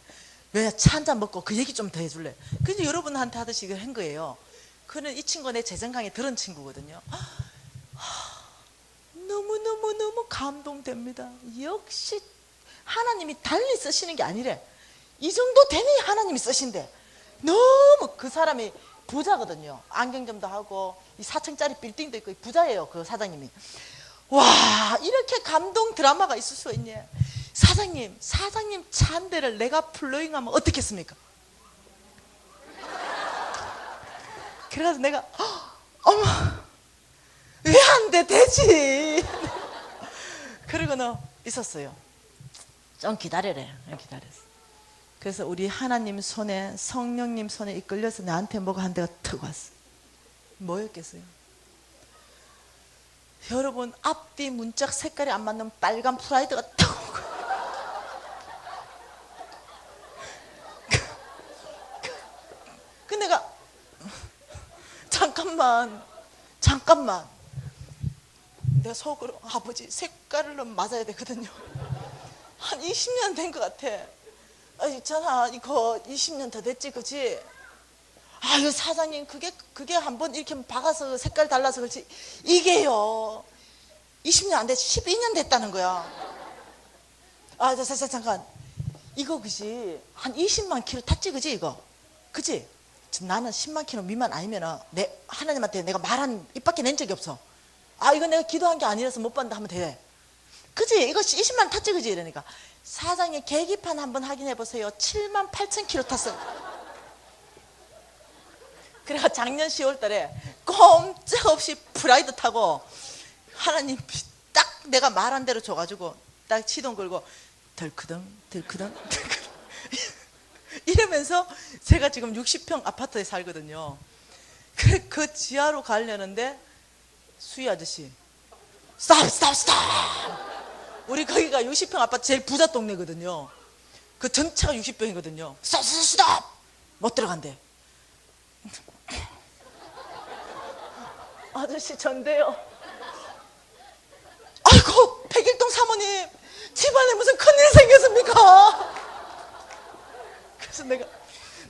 왜 차 한 잔 먹고 그 얘기 좀 더 해줄래? 근데 여러분한테 하듯이 이걸 한 거예요. 그는 이 친구가 내 재정 강의 들은 친구거든요. 너무너무너무 감동됩니다. 역시 하나님이 달리 쓰시는 게 아니래. 이 정도 되니 하나님이 쓰신대. 너무 그 사람이 부자거든요. 안경점도 하고 이 4층짜리 빌딩도 있고 부자예요. 그 사장님이. 와, 이렇게 감동 드라마가 있을 수가 있냐. 사장님 차 한 대를 내가 플로잉하면 어떻겠습니까? 그래가지고 내가 어머 왜 안 돼 되지. 그러고는 있었어요. 좀 기다려래. 기다렸어. 그래서 우리 하나님 손에 성령님 손에 이끌려서 나한테 뭐가 한 대가 턱 왔어. 뭐였겠어요? 여러분 앞뒤 문짝 색깔이 안 맞는 빨간 프라이드가 턱 오고 그 내가 잠깐만 내가 속으로 아버지 색깔은 맞아야 되거든요. 한 20년 된 것 같아. 있잖아 이거 20년 더 됐지 그치? 아유 사장님 그게 한번 이렇게 박아서 색깔 달라서 그렇지 이게요 20년 안 됐지 12년 됐다는 거야. 잠깐 이거 그지 한 20만 킬로 탔지 그지 이거 그지? 나는 10만 킬로 미만 아니면은 하나님한테 내가 말한 입 밖에 낸 적이 없어. 이거 내가 기도한 게 아니라서 못 받는다 하면 돼. 그지? 이거 20만 탔지 그지? 이러니까 사장님 계기판 한번 확인해 보세요. 7만 8천 킬로 탔어요. 그래가 작년 10월 달에 꼼짝없이 프라이드 타고 하나님 딱 내가 말한 대로 줘가지고 딱 시동 걸고 덜크덩 이러면서 제가 지금 60평 아파트에 살거든요. 그 지하로 가려는데 수희 아저씨 스톱 우리 거기가 60평 아파트 제일 부자 동네거든요. 그 전체가 60평이거든요. 스톱 못 들어간대. 아저씨 전데요. 아이고 백일동 사모님 집안에 무슨 큰일 생겼습니까? 그래서 내가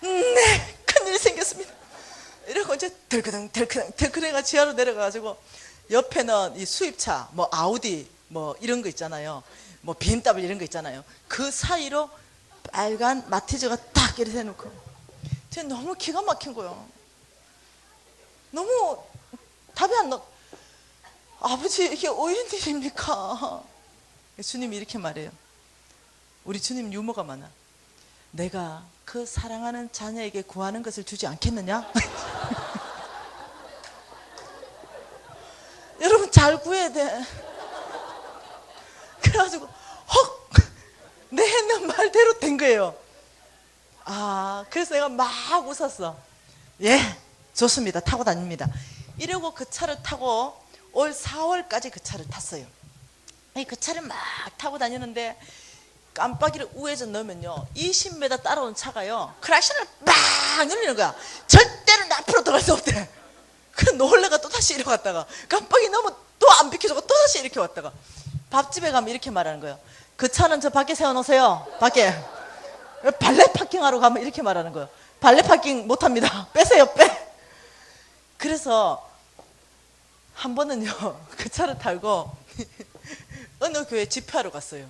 네 큰일이 생겼습니다 이러고 이제 덜크덩 지하로 내려가가지고 옆에는 이 수입차 뭐 아우디 뭐 이런 거 있잖아요. 뭐 BMW 이런 거 있잖아요. 그 사이로 빨간 마티즈가 딱 이렇게 해놓고 제가 너무 기가 막힌 거예요. 너무 답이 안 나. 아버지 이게 웬일입니까? 주님이 이렇게 말해요. 우리 주님 유머가 많아. 내가 그 사랑하는 자녀에게 구하는 것을 주지 않겠느냐? 여러분 잘 구해야 돼. 그래가지고 내 했는 말대로 된 거예요. 그래서 내가 막 웃었어. 예 좋습니다 타고 다닙니다. 이러고 그 차를 타고 올 4월까지 그 차를 탔어요. 그 차를 막 타고 다니는데 깜빡이를 우회전 넣으면요 20m 따라온 차가요 크라시를 막 눌리는 거야. 절대로 앞으로 들어갈 수 없대. 그 놀래가 또다시 이렇게 갔다가 깜빡이 넣으면 또 안 비켜주고 또다시 이렇게 왔다가 밥집에 가면 이렇게 말하는 거예요. 그 차는 저 밖에 세워놓으세요. 밖에. 발레 파킹하러 가면 이렇게 말하는 거예요. 발레 파킹 못합니다. 빼세요 빼. 그래서 한 번은요 그 차를 타고 어느 교회 집회하러 갔어요.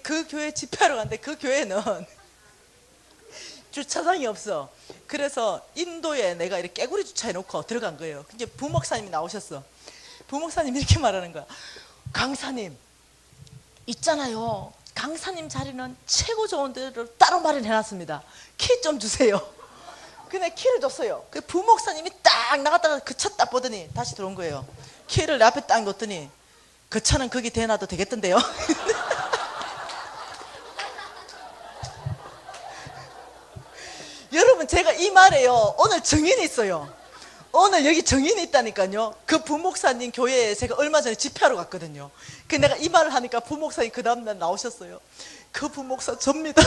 그 교회 집회하러 갔는데 그 교회는 주차장이 없어. 그래서 인도에 내가 이렇게 깨구리 주차해 놓고 들어간 거예요. 이제 부목사님이 나오셨어. 부목사님이 이렇게 말하는 거야. 강사님 있잖아요 강사님 자리는 최고 좋은 데로 따로 마련해 놨습니다. 키 좀 주세요. 근데 키를 줬어요. 그 부목사님이 딱 나갔다가 그 차 딱 보더니 다시 들어온 거예요. 키를 내 앞에 딱 놓더니 그 차는 거기 대놔도 되겠던데요. 여러분 제가 이 말에요 오늘 증인이 있어요. 오늘 여기 증인이 있다니까요. 그 부목사님 교회에 제가 얼마 전에 집회하러 갔거든요. 그 내가 이 말을 하니까 부목사님 그 다음날 나오셨어요. 그 부목사 접니다.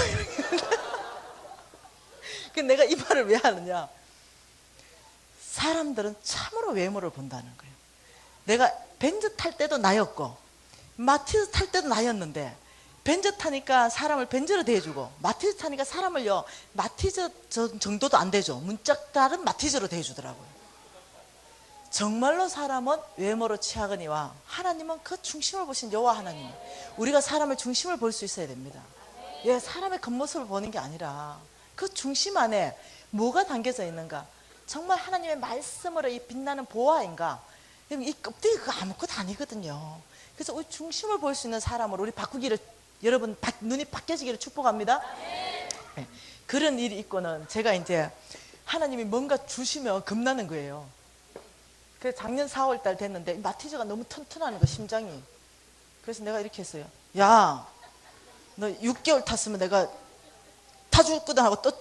그 내가 이 말을 왜 하느냐. 사람들은 참으로 외모를 본다는 거예요. 내가 벤츠 탈 때도 나였고 마티즈 탈 때도 나였는데 벤저 타니까 사람을 벤저로 대해주고, 마티즈 타니까 사람을요, 마티즈 정도도 안 되죠. 문짝 다른 마티즈로 대해주더라고요. 정말로 사람은 외모로 취하거니와 하나님은 그 중심을 보신 여호와 하나님. 우리가 사람의 중심을 볼 수 있어야 됩니다. 예, 사람의 겉모습을 보는 게 아니라 그 중심 안에 뭐가 담겨져 있는가. 정말 하나님의 말씀으로 이 빛나는 보화인가. 이 껍데기 그거 아무것도 아니거든요. 그래서 우리 중심을 볼 수 있는 사람으로 우리 바꾸기를, 여러분 눈이 바뀌어지기를 축복합니다. 네. 그런 일이 있고는 제가 이제 하나님이 뭔가 주시면 겁나는 거예요. 그래서 작년 4월 달 됐는데 마티즈가 너무 튼튼하는 거, 심장이. 그래서 내가 이렇게 했어요. 야, 너 6개월 탔으면 내가 타주거든 하고 또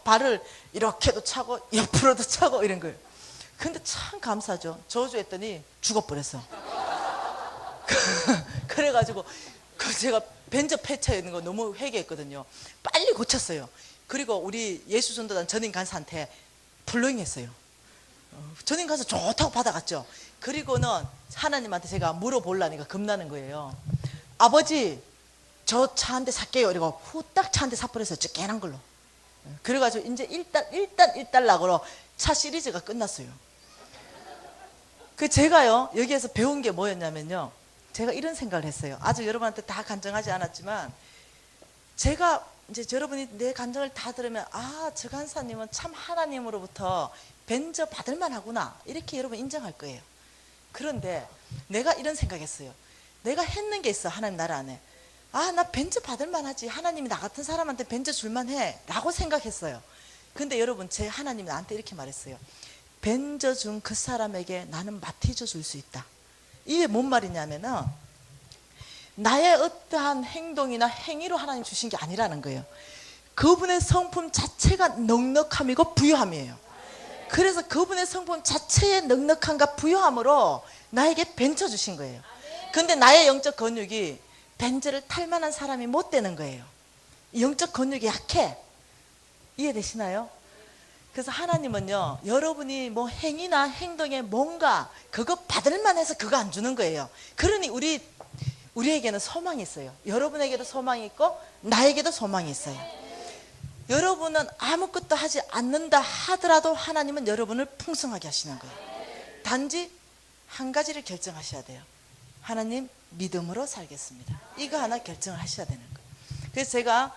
발을 이렇게도 차고 옆으로도 차고 이런 거예요. 근데 참 감사하죠. 저주했더니 죽어버렸어. 그래가지고 제가 벤저 폐차에 있는 거 너무 회개했거든요. 빨리 고쳤어요. 그리고 우리 예수전도단 전임 간사한테 불러행했어요. 전임 간사 좋다고 받아갔죠. 그리고는 하나님한테 제가 물어보려니까 겁나는 거예요. 아버지, 저 차 한 대 살게요. 그리고 후딱 차 한 대 사버렸어요. 쬐깨난 걸로. 그래가지고 이제 일단 1달락으로 차 시리즈가 끝났어요. 그 제가요, 여기에서 배운 게 뭐였냐면요, 제가 이런 생각을 했어요. 아직 여러분한테 다 간증하지 않았지만, 제가 이제 여러분이 내 간증을 다 들으면, 아, 저 간사님은 참 하나님으로부터 벤저 받을만 하구나, 이렇게 여러분 인정할 거예요. 그런데 내가 이런 생각했어요. 내가 했는 게 있어, 하나님 나라 안에. 아, 나 벤저 받을만 하지, 하나님이 나 같은 사람한테 벤저 줄만 해 라고 생각했어요. 근데 여러분, 제 하나님이 나한테 이렇게 말했어요. 벤저 준 그 사람에게 나는 마티즈 줄 수 있다. 이게 뭔 말이냐면은, 나의 어떠한 행동이나 행위로 하나님 주신 게 아니라는 거예요. 그분의 성품 자체가 넉넉함이고 부유함이에요. 그래서 그분의 성품 자체의 넉넉함과 부유함으로 나에게 벤저 주신 거예요. 근데 나의 영적 근육이 벤저를 탈 만한 사람이 못 되는 거예요. 영적 근육이 약해. 이해되시나요? 그래서 하나님은요, 여러분이 뭐 행위나 행동에 뭔가 그거 받을만 해서 그거 안 주는 거예요. 그러니 우리에게는 소망이 있어요. 여러분에게도 소망이 있고 나에게도 소망이 있어요. 여러분은 아무것도 하지 않는다 하더라도 하나님은 여러분을 풍성하게 하시는 거예요. 단지 한 가지를 결정하셔야 돼요. 하나님, 믿음으로 살겠습니다. 이거 하나 결정을 하셔야 되는 거예요. 그래서 제가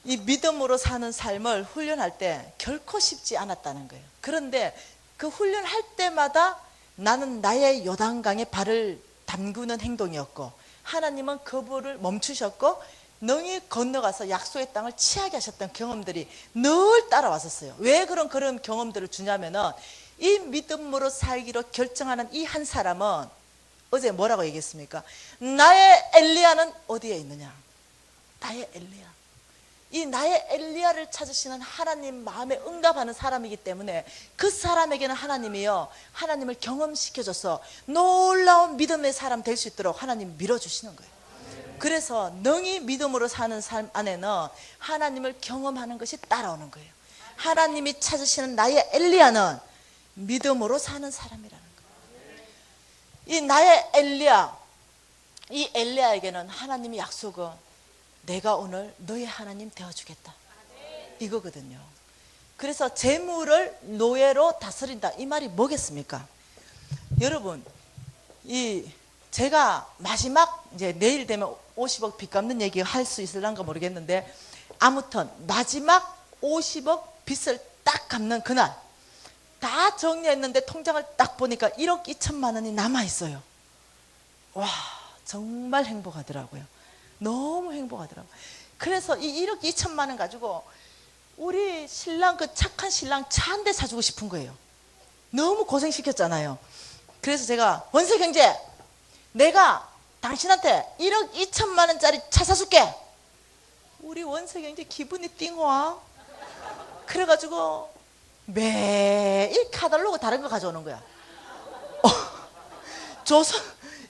이 믿음으로 사는 삶을 훈련할 때 결코 쉽지 않았다는 거예요. 그런데 그 훈련할 때마다 나는 나의 요단강에 발을 담그는 행동이었고, 하나님은 그물을 멈추셨고 능히 건너가서 약속의 땅을 취하게 하셨던 경험들이 늘 따라왔었어요. 왜 그런 경험들을 주냐면은, 이 믿음으로 살기로 결정하는 이 한 사람은 어제 뭐라고 얘기했습니까? 나의 엘리야는 어디에 있느냐? 나의 엘리야. 이 나의 엘리야를 찾으시는 하나님 마음에 응답하는 사람이기 때문에 그 사람에게는 하나님이요, 하나님을 경험시켜줘서 놀라운 믿음의 사람 될 수 있도록 하나님 밀어주시는 거예요. 그래서 능히 믿음으로 사는 삶 안에는 하나님을 경험하는 것이 따라오는 거예요. 하나님이 찾으시는 나의 엘리야는 믿음으로 사는 사람이라는 거예요. 이 나의 엘리야, 이 엘리야에게는 하나님이 약속은 내가 오늘 너의 하나님 되어주겠다, 이거거든요. 그래서 재물을 노예로 다스린다, 이 말이 뭐겠습니까? 여러분, 제가 마지막, 이제 내일 되면 50억 빚 갚는 얘기 할 수 있을란가 모르겠는데, 아무튼 마지막 50억 빚을 딱 갚는 그날 다 정리했는데 통장을 딱 보니까 1억 2천만 원이 남아있어요. 와, 정말 행복하더라고요. 너무 행복하더라고요. 그래서 이 1억 2천만 원 가지고 우리 신랑, 그 착한 신랑 차 한 대 사주고 싶은 거예요. 너무 고생시켰잖아요. 그래서 제가, 원세 경제, 내가 당신한테 1억 2천만 원짜리 차 사줄게. 우리 원세 경제 기분이 띵와. 그래가지고 매일 카달로그 다른 거 가져오는 거야.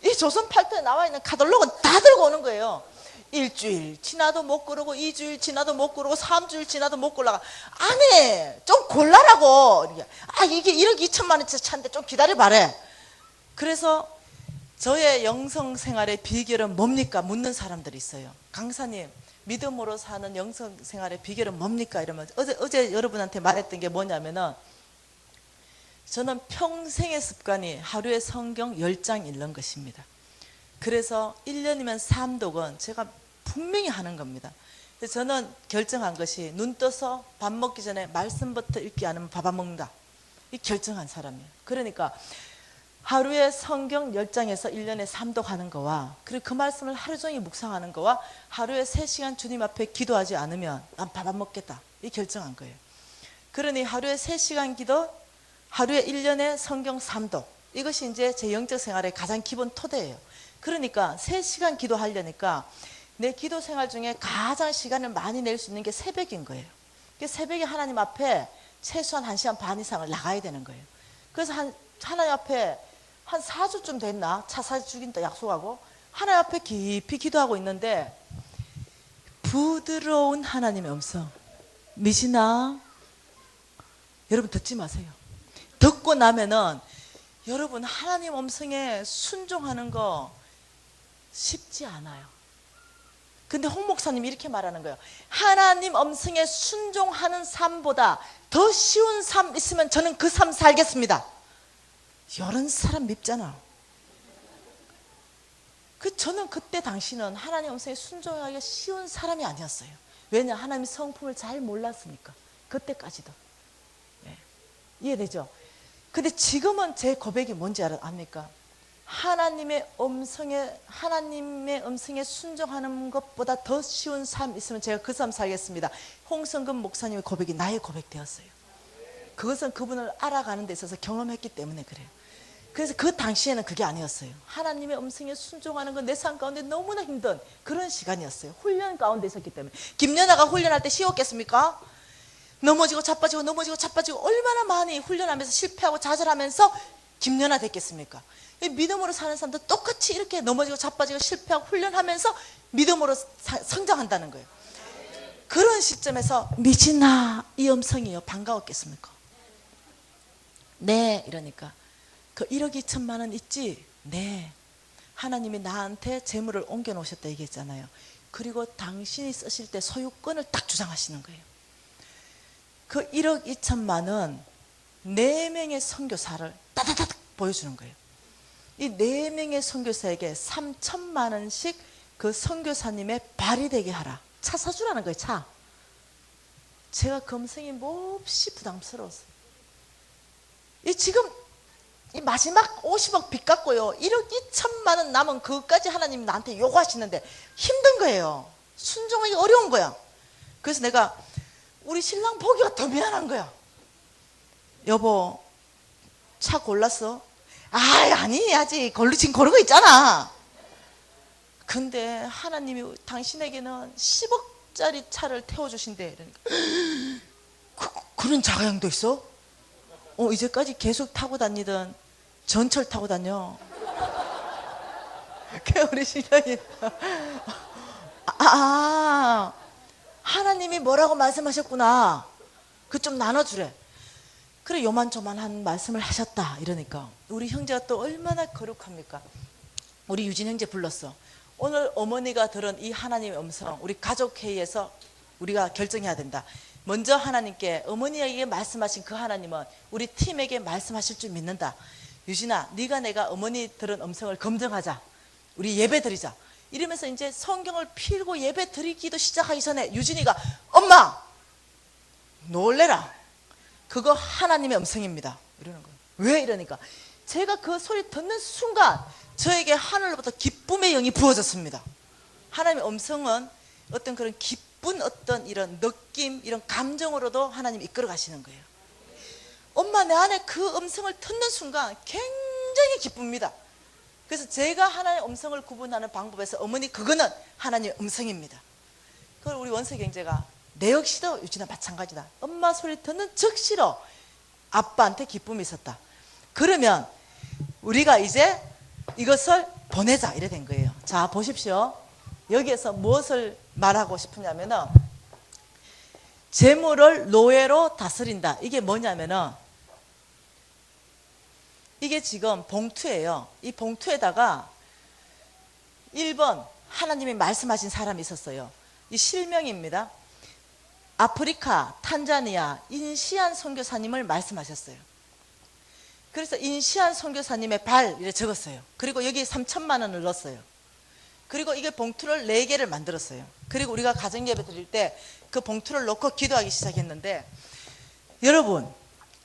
이 조선 팔도에 나와 있는 카달로그는 다 들고 오는 거예요. 일주일 지나도 못 고르고, 2주일 지나도 못 고르고, 3주일 지나도 못 골라가. 아니, 좀 골라라고. 아, 이게 1억 2천만 원짜리 차인데 좀 기다려봐래. 그래서 저의 영성 생활의 비결은 뭡니까? 묻는 사람들이 있어요. 강사님, 믿음으로 사는 영성 생활의 비결은 뭡니까? 이러면 어제 여러분한테 말했던 게 뭐냐면은 저는 평생의 습관이 하루에 성경 10장 읽는 것입니다. 그래서 1년이면 3독은 제가 분명히 하는 겁니다. 그래서 저는 결정한 것이 눈 떠서 밥 먹기 전에 말씀부터 읽지 않으면 밥 안 먹는다. 이 결정한 사람이에요. 그러니까 하루에 성경 10장에서 1년에 3독 하는 거와 그리고 그 말씀을 하루 종일 묵상하는 거와 하루에 3시간 주님 앞에 기도하지 않으면 난 밥 안 먹겠다. 이 결정한 거예요. 그러니 하루에 3시간 기도, 하루에 1년에 성경 3독. 이것이 이제 제 영적 생활의 가장 기본 토대예요. 그러니까 3시간 기도하려니까 내 기도 생활 중에 가장 시간을 많이 낼 수 있는 게 새벽인 거예요. 새벽에 하나님 앞에 최소한 1시간 반 이상을 나가야 되는 거예요. 그래서 하나님 앞에 한 4주쯤 됐나? 차 사주긴다 약속하고 하나님 앞에 깊이 기도하고 있는데 부드러운 하나님의 음성. 미시나? 여러분 듣지 마세요. 듣고 나면은 여러분 하나님 음성에 순종하는 거 쉽지 않아요. 근데 홍 목사님이 이렇게 말하는 거예요. 하나님 음성에 순종하는 삶보다 더 쉬운 삶 있으면 저는 그 삶 살겠습니다. 이런 사람 밉잖아. 저는 그때 당시는 하나님 음성에 순종하기가 쉬운 사람이 아니었어요. 왜냐? 하나님의 성품을 잘 몰랐으니까. 그때까지도. 네. 이해되죠? 근데 지금은 제 고백이 뭔지 압니까? 하나님의 음성에 순종하는 것보다 더 쉬운 삶 있으면 제가 그 삶 살겠습니다. 홍성근 목사님의 고백이 나의 고백 되었어요. 그것은 그분을 알아가는 데 있어서 경험했기 때문에 그래요. 그래서 그 당시에는 그게 아니었어요. 하나님의 음성에 순종하는 건 내 삶 가운데 너무나 힘든 그런 시간이었어요. 훈련 가운데 있었기 때문에. 김연아가 훈련할 때 쉬웠겠습니까? 넘어지고 자빠지고 넘어지고 자빠지고 얼마나 많이 훈련하면서 실패하고 좌절하면서 김연아 됐겠습니까? 믿음으로 사는 사람도 똑같이 이렇게 넘어지고 자빠지고 실패하고 훈련하면서 믿음으로 성장한다는 거예요. 그런 시점에서 미지나 이 음성이요 반가웠겠습니까? 네 이러니까 그 1억 2천만 원 있지? 네. 하나님이 나한테 재물을 옮겨 놓으셨다 얘기했잖아요. 그리고 당신이 쓰실 때 소유권을 딱 주장하시는 거예요. 그 1억 2천만 원 4명의 선교사를 따다닥 보여주는 거예요. 이 4명의 선교사에게 3천만 원씩 그 선교사님의 발이 되게 하라. 차 사주라는 거예요. 차. 제가 금생이 몹시 부담스러웠어요. 지금 이 마지막 50억 빚 갚고요 1억 2천만 원 남은 그것까지 하나님이 나한테 요구하시는데 힘든 거예요. 순종하기 어려운 거야. 그래서 내가 우리 신랑 보기가 더 미안한 거야. 여보 차 골랐어? 아니 아직 지금 고르고 있잖아. 근데 하나님이 당신에게는 10억짜리 차를 태워주신대. 그러니까 그런 자가용도 있어? 이제까지 계속 타고 다니던 전철 타고 다녀. 우리 신랑이 하나님이 뭐라고 말씀하셨구나. 그 좀 나눠주래. 그래 요만조만한 말씀을 하셨다 이러니까 우리 형제가 또 얼마나 거룩합니까? 우리 유진 형제 불렀어. 오늘 어머니가 들은 이 하나님의 음성 우리 가족회의에서 우리가 결정해야 된다. 먼저 하나님께 어머니에게 말씀하신 그 하나님은 우리 팀에게 말씀하실 줄 믿는다. 유진아 네가 내가 어머니 들은 음성을 검증하자. 우리 예배 드리자. 이러면서 이제 성경을 필고 예배 드리기도 시작하기 전에 유진이가 엄마 놀래라. 그거 하나님의 음성입니다. 이러는 거예요. 왜 이러니까 제가 그 소리 듣는 순간 저에게 하늘로부터 기쁨의 영이 부어졌습니다. 하나님의 음성은 어떤 그런 기쁜 어떤 이런 느낌 이런 감정으로도 하나님 이끌어 가시는 거예요. 엄마 내 안에 그 음성을 듣는 순간 굉장히 기쁩니다. 그래서 제가 하나님의 음성을 구분하는 방법에서 어머니 그거는 하나님의 음성입니다. 그걸 우리 원석 형제가 내 역시도 유진아 마찬가지다. 엄마 소리 듣는 즉시로 아빠한테 기쁨이 있었다. 그러면 우리가 이제 이것을 보내자 이래 된 거예요. 자 보십시오. 여기에서 무엇을 말하고 싶으냐면은 재물을 노예로 다스린다. 이게 뭐냐면은 이게 지금 봉투예요. 이 봉투에다가 1번 하나님이 말씀하신 사람이 있었어요. 이 실명입니다. 아프리카, 탄자니아 인시안 선교사님을 말씀하셨어요. 그래서 인시안 선교사님의 발 이렇게 적었어요. 그리고 여기 3천만 원을 넣었어요. 그리고 이게 봉투를 4개를 만들었어요. 그리고 우리가 가정예배 드릴 때 그 봉투를 넣고 기도하기 시작했는데, 여러분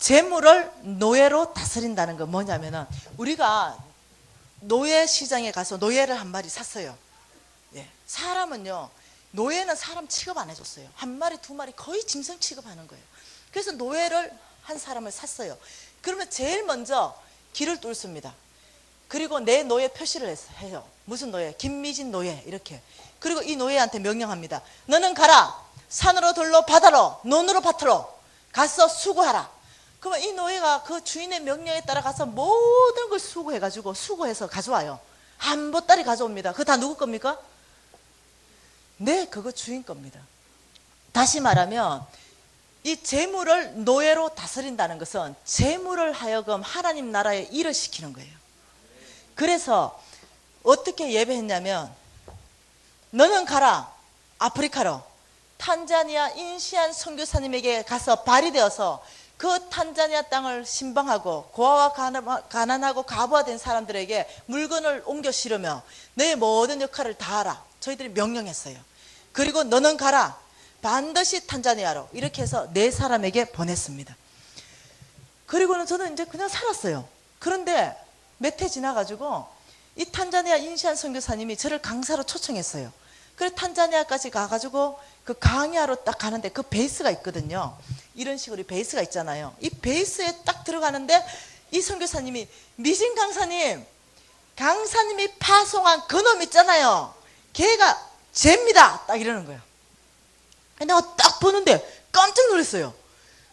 재물을 노예로 다스린다는 건 뭐냐면은, 우리가 노예 시장에 가서 노예를 한 마리 샀어요. 예. 사람은요, 노예는 사람 취급 안 해줬어요. 한 마리 두 마리 거의 짐승 취급하는 거예요. 그래서 노예를 한 사람을 샀어요. 그러면 제일 먼저 길을 뚫습니다. 그리고 내 노예 표시를 해요. 무슨 노예? 김미진 노예 이렇게. 그리고 이 노예한테 명령합니다. 너는 가라. 산으로 들로 바다로 논으로 밭으로 가서 수고하라. 그러면 이 노예가 그 주인의 명령에 따라 가서 모든 걸 수고해가지고 수고해서 가져와요. 한 보따리 가져옵니다. 그거 다 누구 겁니까? 네, 그거 주인 겁니다. 다시 말하면 이 재물을 노예로 다스린다는 것은 재물을 하여금 하나님 나라에 일을 시키는 거예요. 그래서 어떻게 예배했냐면, 너는 가라 아프리카로 탄자니아 인시안 선교사님에게 가서 발이 되어서 그 탄자니아 땅을 신방하고 고아와 가난하고 과부하된 사람들에게 물건을 옮겨 실으며 너의 모든 역할을 다하라. 저희들이 명령했어요. 그리고 너는 가라 반드시 탄자니아로, 이렇게 해서 4사람에게 보냈습니다. 그리고는 저는 이제 그냥 살았어요. 그런데 몇 해 지나가지고 이 탄자니아 인시안 선교사님이 저를 강사로 초청했어요. 그래서 탄자니아까지 가가지고 그 강의하러 딱 가는데 그 베이스가 있거든요. 이런 식으로 베이스가 있잖아요. 이 베이스에 딱 들어가는데 이 선교사님이, 미진 강사님이 파송한 그놈 있잖아요. 걔가 쟤입니다. 딱 이러는 거예요. 내가 딱 보는데 깜짝 놀랐어요.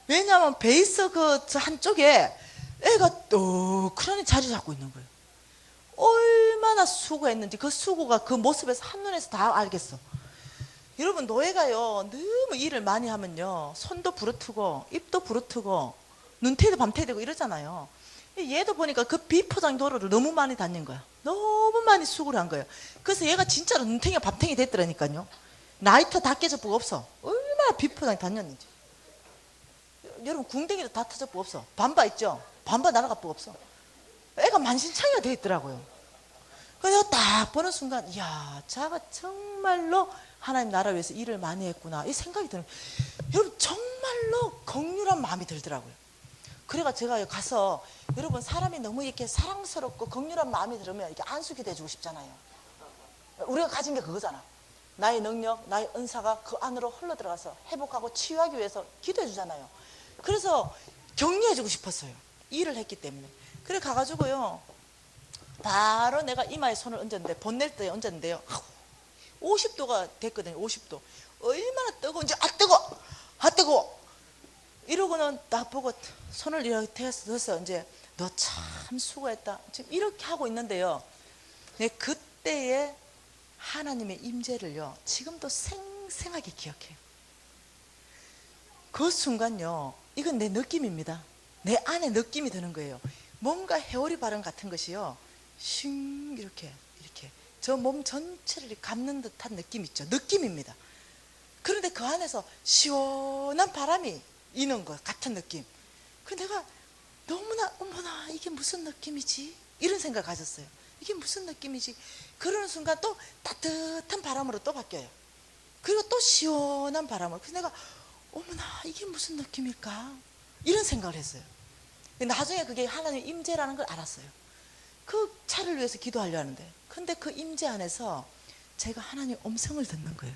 왜냐하면 베이스 그 한쪽에 애가 떡하니 자리 잡고 있는 거예요. 얼마나 수고했는지 그 수고가 그 모습에서 한눈에서 다 알겠어. 여러분, 노예가요 너무 일을 많이 하면요 손도 부르트고 입도 부르트고 눈태도 밤태되고 이러잖아요. 얘도 보니까 그 비포장 도로를 너무 많이 다닌 거야. 너무 많이 수고를 한 거예요. 그래서 얘가 진짜로 눈탱이 밤탱이 됐더라니까요. 라이터 다 깨져보고 없어. 얼마나 비포장 다녔는지. 여러분, 궁뎅이도 다 터져보고 없어. 반바 있죠? 반바 날아가 보고 없어. 애가 만신창이가 돼 있더라고요. 그래서 내가 딱 보는 순간, 이야, 자가 정말로 하나님 나라 위해서 일을 많이 했구나, 이 생각이 드는 거예요. 여러분, 정말로 긍휼한 마음이 들더라고요. 그래가 제가 가서, 여러분, 사람이 너무 이렇게 사랑스럽고 긍휼한 마음이 들으면 이렇게 안수기 돼주고 싶잖아요. 우리가 가진 게 그거잖아. 나의 능력, 나의 은사가 그 안으로 흘러들어가서 회복하고 치유하기 위해서 기도해 주잖아요. 그래서 격려해 주고 싶었어요. 일을 했기 때문에. 그래 가가지고요, 바로 내가 이마에 손을 얹었는데, 본낼 때 얹었는데요, 50도가 됐거든요. 50도. 얼마나 뜨거운지. 아 뜨거워 이러고는 딱 보고 손을 이렇게 해서 이제 너 참 수고했다 지금 이렇게 하고 있는데요, 내 그때의 하나님의 임재를요 지금도 생생하게 기억해요. 그 순간요, 이건 내 느낌입니다. 내 안에 느낌이 드는 거예요. 뭔가 해오리 바람 같은 것이요 슝 이렇게 저 몸 전체를 감는 듯한 느낌 있죠. 느낌입니다. 그런데 그 안에서 시원한 바람이 이는 것 같은 느낌. 그 내가 너무나, 어머나 이게 무슨 느낌이지? 이런 생각을 가졌어요. 이게 무슨 느낌이지? 그러는 순간 또 따뜻한 바람으로 또 바뀌어요. 그리고 또 시원한 바람으로. 그래서 내가 어머나 이게 무슨 느낌일까? 이런 생각을 했어요. 나중에 그게 하나님의 임재라는 걸 알았어요. 그 차를 위해서 기도하려 하는데, 근데 그 임재 안에서 제가 하나님의 음성을 듣는 거예요.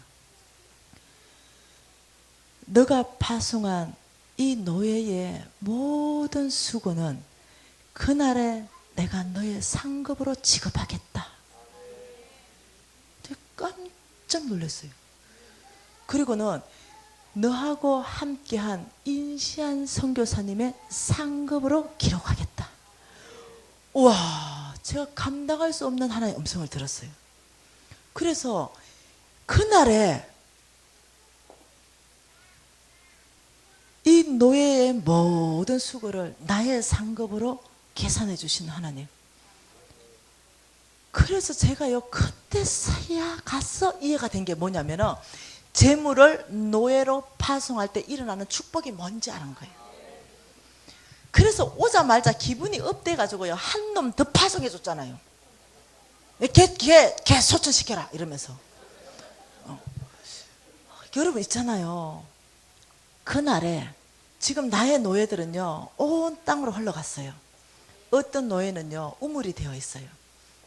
너가 파송한 이 노예의 모든 수고는 그날에 내가 너의 상급으로 지급하겠다. 되게 깜짝 놀랐어요. 그리고는 너하고 함께한 인시안 선교사님의 상급으로 기록하겠다. 우와, 제가 감당할 수 없는 하나의 음성을 들었어요. 그래서 그날에 이 노예의 모든 수고를 나의 상급으로 계산해 주시는 하나님. 그래서 제가요 그때서야 가서 이해가 된 게 뭐냐면은 재물을 노예로 파송할 때 일어나는 축복이 뭔지 아는 거예요. 그래서 오자마자 기분이 업돼 가지고요 한 놈 더 파송해 줬잖아요. 걔 소천시켜라 이러면서. 여러분 있잖아요. 그날에 지금 나의 노예들은요 온 땅으로 흘러갔어요. 어떤 노예는요 우물이 되어 있어요.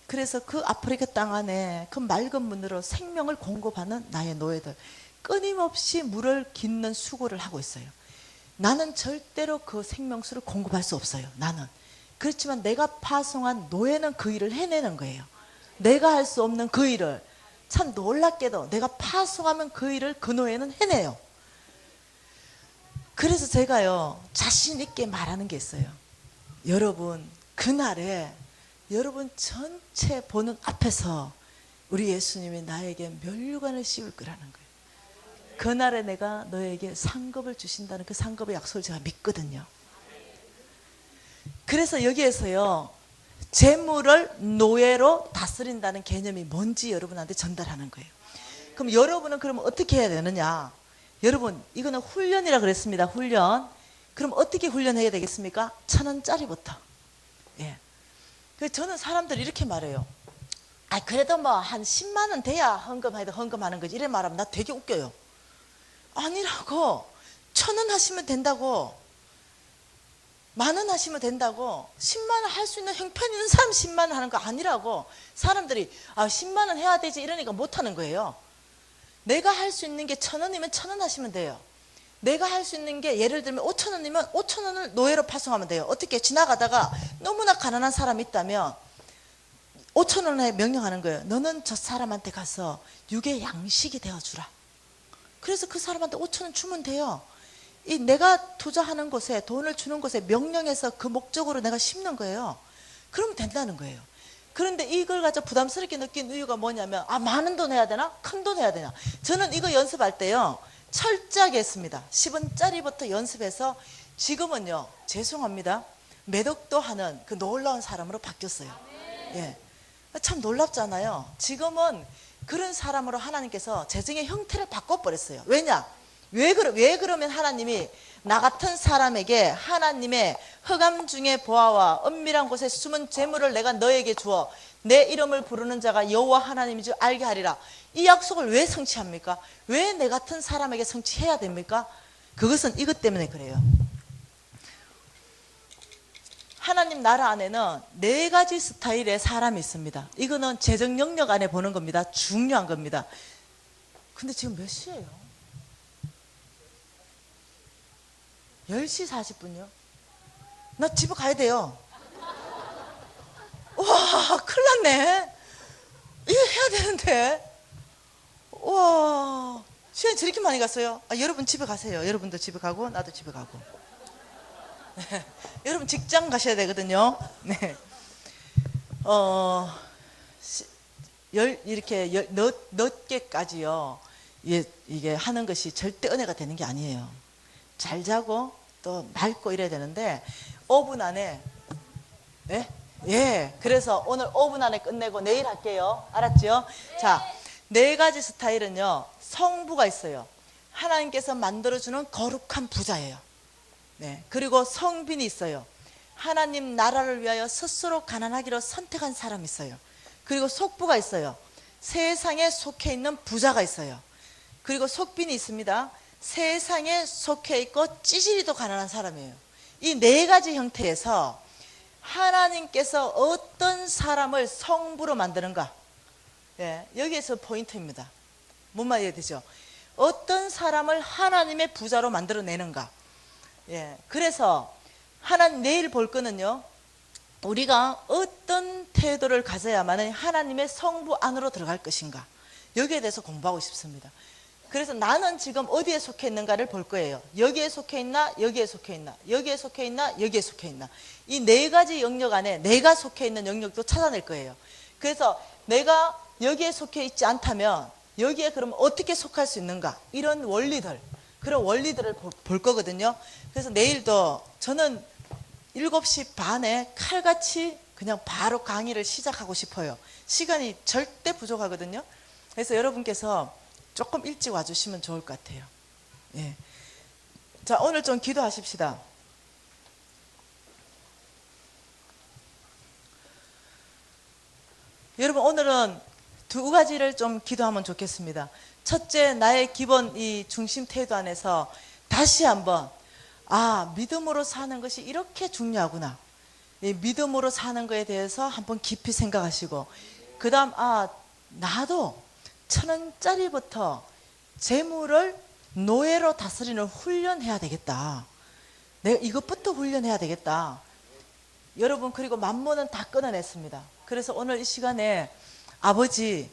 그래서 그 아프리카 땅 안에 그 맑은 문으로 생명을 공급하는 나의 노예들 끊임없이 물을 깃는 수고를 하고 있어요. 나는 절대로 그 생명수를 공급할 수 없어요. 나는. 그렇지만 내가 파송한 노예는 그 일을 해내는 거예요. 내가 할 수 없는 그 일을. 참 놀랍게도 내가 파송하면 그 일을 그 노예는 해내요. 그래서 제가요 자신 있게 말하는 게 있어요. 여러분 그날에 여러분 전체 보는 앞에서 우리 예수님이 나에게 면류관을 씌울 거라는 거예요. 그날에 내가 너에게 상급을 주신다는 그 상급의 약속을 제가 믿거든요. 그래서 여기에서요 재물을 노예로 다스린다는 개념이 뭔지 여러분한테 전달하는 거예요. 그럼 여러분은 그러면 어떻게 해야 되느냐? 여러분 이거는 훈련이라 그랬습니다. 훈련. 그럼 어떻게 훈련해야 되겠습니까? 1,000원짜리부터. 예. 그래서 저는 사람들이 이렇게 말해요. 아 그래도 뭐 한 10만 원 돼야 헌금하는 거지. 이래 말하면 나 되게 웃겨요. 아니라고. 1,000원 하시면 된다고. 10,000원 하시면 된다고. 10만 원 할 수 있는 형편 있는 사람 10만 원 하는 거 아니라고. 사람들이 10만 원 해야 되지 이러니까 못 하는 거예요. 내가 할 수 있는 게 1,000원이면 1,000원 하시면 돼요. 내가 할 수 있는 게 예를 들면 5,000원이면 5,000원을 노예로 파송하면 돼요. 어떻게 지나가다가 너무나 가난한 사람이 있다면 5,000원에 명령하는 거예요. 너는 저 사람한테 가서 육의 양식이 되어주라. 그래서 그 사람한테 5,000원 주면 돼요. 이 내가 투자하는 곳에 돈을 주는 곳에 명령해서 그 목적으로 내가 심는 거예요. 그러면 된다는 거예요. 그런데 이걸 가지고 부담스럽게 느낀 이유가 뭐냐면 많은 돈 해야 되나? 큰 돈 해야 되나? 저는 이거 연습할 때요 철저하게 했습니다. 10원짜리부터 연습해서 지금은요 죄송합니다 매덕도 하는 그 놀라운 사람으로 바뀌었어요. 예, 참 놀랍잖아요. 지금은 그런 사람으로 하나님께서 재정의 형태를 바꿔버렸어요. 왜냐? 왜 그러면 하나님이 나 같은 사람에게 하나님의 흑암 중의 보아와 은밀한 곳에 숨은 재물을 내가 너에게 주어 내 이름을 부르는 자가 여호와 하나님인 줄 알게 하리라. 이 약속을 왜 성취합니까? 왜 내 같은 사람에게 성취해야 됩니까? 그것은 이것 때문에 그래요. 하나님 나라 안에는 4가지 스타일의 사람이 있습니다. 이거는 재정 영역 안에 보는 겁니다. 중요한 겁니다. 근데 지금 몇 시예요? 10시 40분이요? 나 집에 가야 돼요. 와, 큰일 났네. 이거 해야 되는데. 와, 시간이 저렇게 많이 갔어요. 여러분 집에 가세요. 여러분도 집에 가고 나도 집에 가고. 네. 여러분 직장 가셔야 되거든요. 네. 이렇게 몇 개까지요. 이게 하는 것이 절대 은혜가 되는 게 아니에요. 잘 자고 또 맑고 이래야 되는데 5분 안에 예. 그래서 오늘 5분 안에 끝내고 내일 할게요. 알았죠? 자, 4가지 스타일은요. 성부가 있어요. 하나님께서 만들어주는 거룩한 부자예요. 네. 그리고 성빈이 있어요. 하나님 나라를 위하여 스스로 가난하기로 선택한 사람이 있어요. 그리고 속부가 있어요. 세상에 속해 있는 부자가 있어요. 그리고 속빈이 있습니다. 세상에 속해 있고 찌질이도 가난한 사람이에요. 이 4가지 형태에서 하나님께서 어떤 사람을 성부로 만드는가? 예, 여기에서 포인트입니다. 뭔 말이야 되죠? 어떤 사람을 하나님의 부자로 만들어내는가? 예, 그래서 내일 볼 거는요. 우리가 어떤 태도를 가져야만 하나님의 성부 안으로 들어갈 것인가? 여기에 대해서 공부하고 싶습니다. 그래서 나는 지금 어디에 속해 있는가를 볼 거예요. 여기에 속해 있나? 여기에 속해 있나? 여기에 속해 있나? 여기에 속해 있나? 이 4가지 영역 안에 내가 속해 있는 영역도 찾아낼 거예요. 그래서 내가 여기에 속해 있지 않다면 여기에 그러면 어떻게 속할 수 있는가? 이런 원리들, 그런 원리들을 볼 거거든요. 그래서 내일도 저는 7시 반에 칼같이 그냥 바로 강의를 시작하고 싶어요. 시간이 절대 부족하거든요. 그래서 여러분께서 조금 일찍 와주시면 좋을 것 같아요. 예. 자, 오늘 좀 기도하십시다. 여러분, 오늘은 두 가지를 좀 기도하면 좋겠습니다. 첫째, 나의 기본 이 중심 태도 안에서 다시 한번 믿음으로 사는 것이 이렇게 중요하구나. 이 믿음으로 사는 것에 대해서 한번 깊이 생각하시고, 그 다음 나도 1,000원짜리부터 재물을 노예로 다스리는 훈련해야 되겠다. 내가 이것부터 훈련해야 되겠다. 여러분, 그리고 만문은 다 끊어냈습니다. 그래서 오늘 이 시간에 아버지,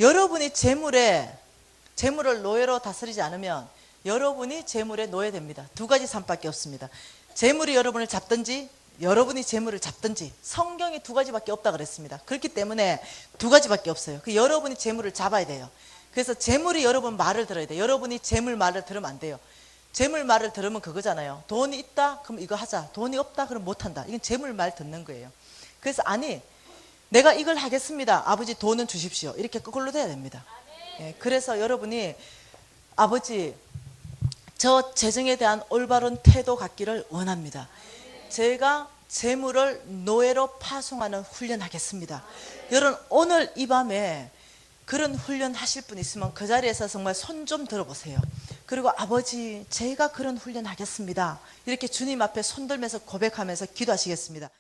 여러분이 재물을 노예로 다스리지 않으면 여러분이 재물의 노예됩니다. 두 가지 삶밖에 없습니다. 재물이 여러분을 잡든지 여러분이 재물을 잡든지. 성경이 두 가지밖에 없다 그랬습니다. 그렇기 때문에 두 가지밖에 없어요. 여러분이 재물을 잡아야 돼요. 그래서 재물이 여러분 말을 들어야 돼요. 여러분이 재물 말을 들으면 안 돼요. 재물 말을 들으면 그거잖아요. 돈이 있다? 그럼 이거 하자. 돈이 없다? 그럼 못한다. 이건 재물 말 듣는 거예요. 그래서 내가 이걸 하겠습니다. 아버지 돈은 주십시오. 이렇게 그걸로 돼야 됩니다. 예, 그래서 여러분이 아버지, 저 재정에 대한 올바른 태도 갖기를 원합니다. 제가 재물을 노예로 파송하는 훈련하겠습니다. 여러분, 오늘 이 밤에 그런 훈련 하실 분 있으면 그 자리에서 정말 손 좀 들어보세요. 그리고 아버지, 제가 그런 훈련 하겠습니다. 이렇게 주님 앞에 손 들면서 고백하면서 기도하시겠습니다.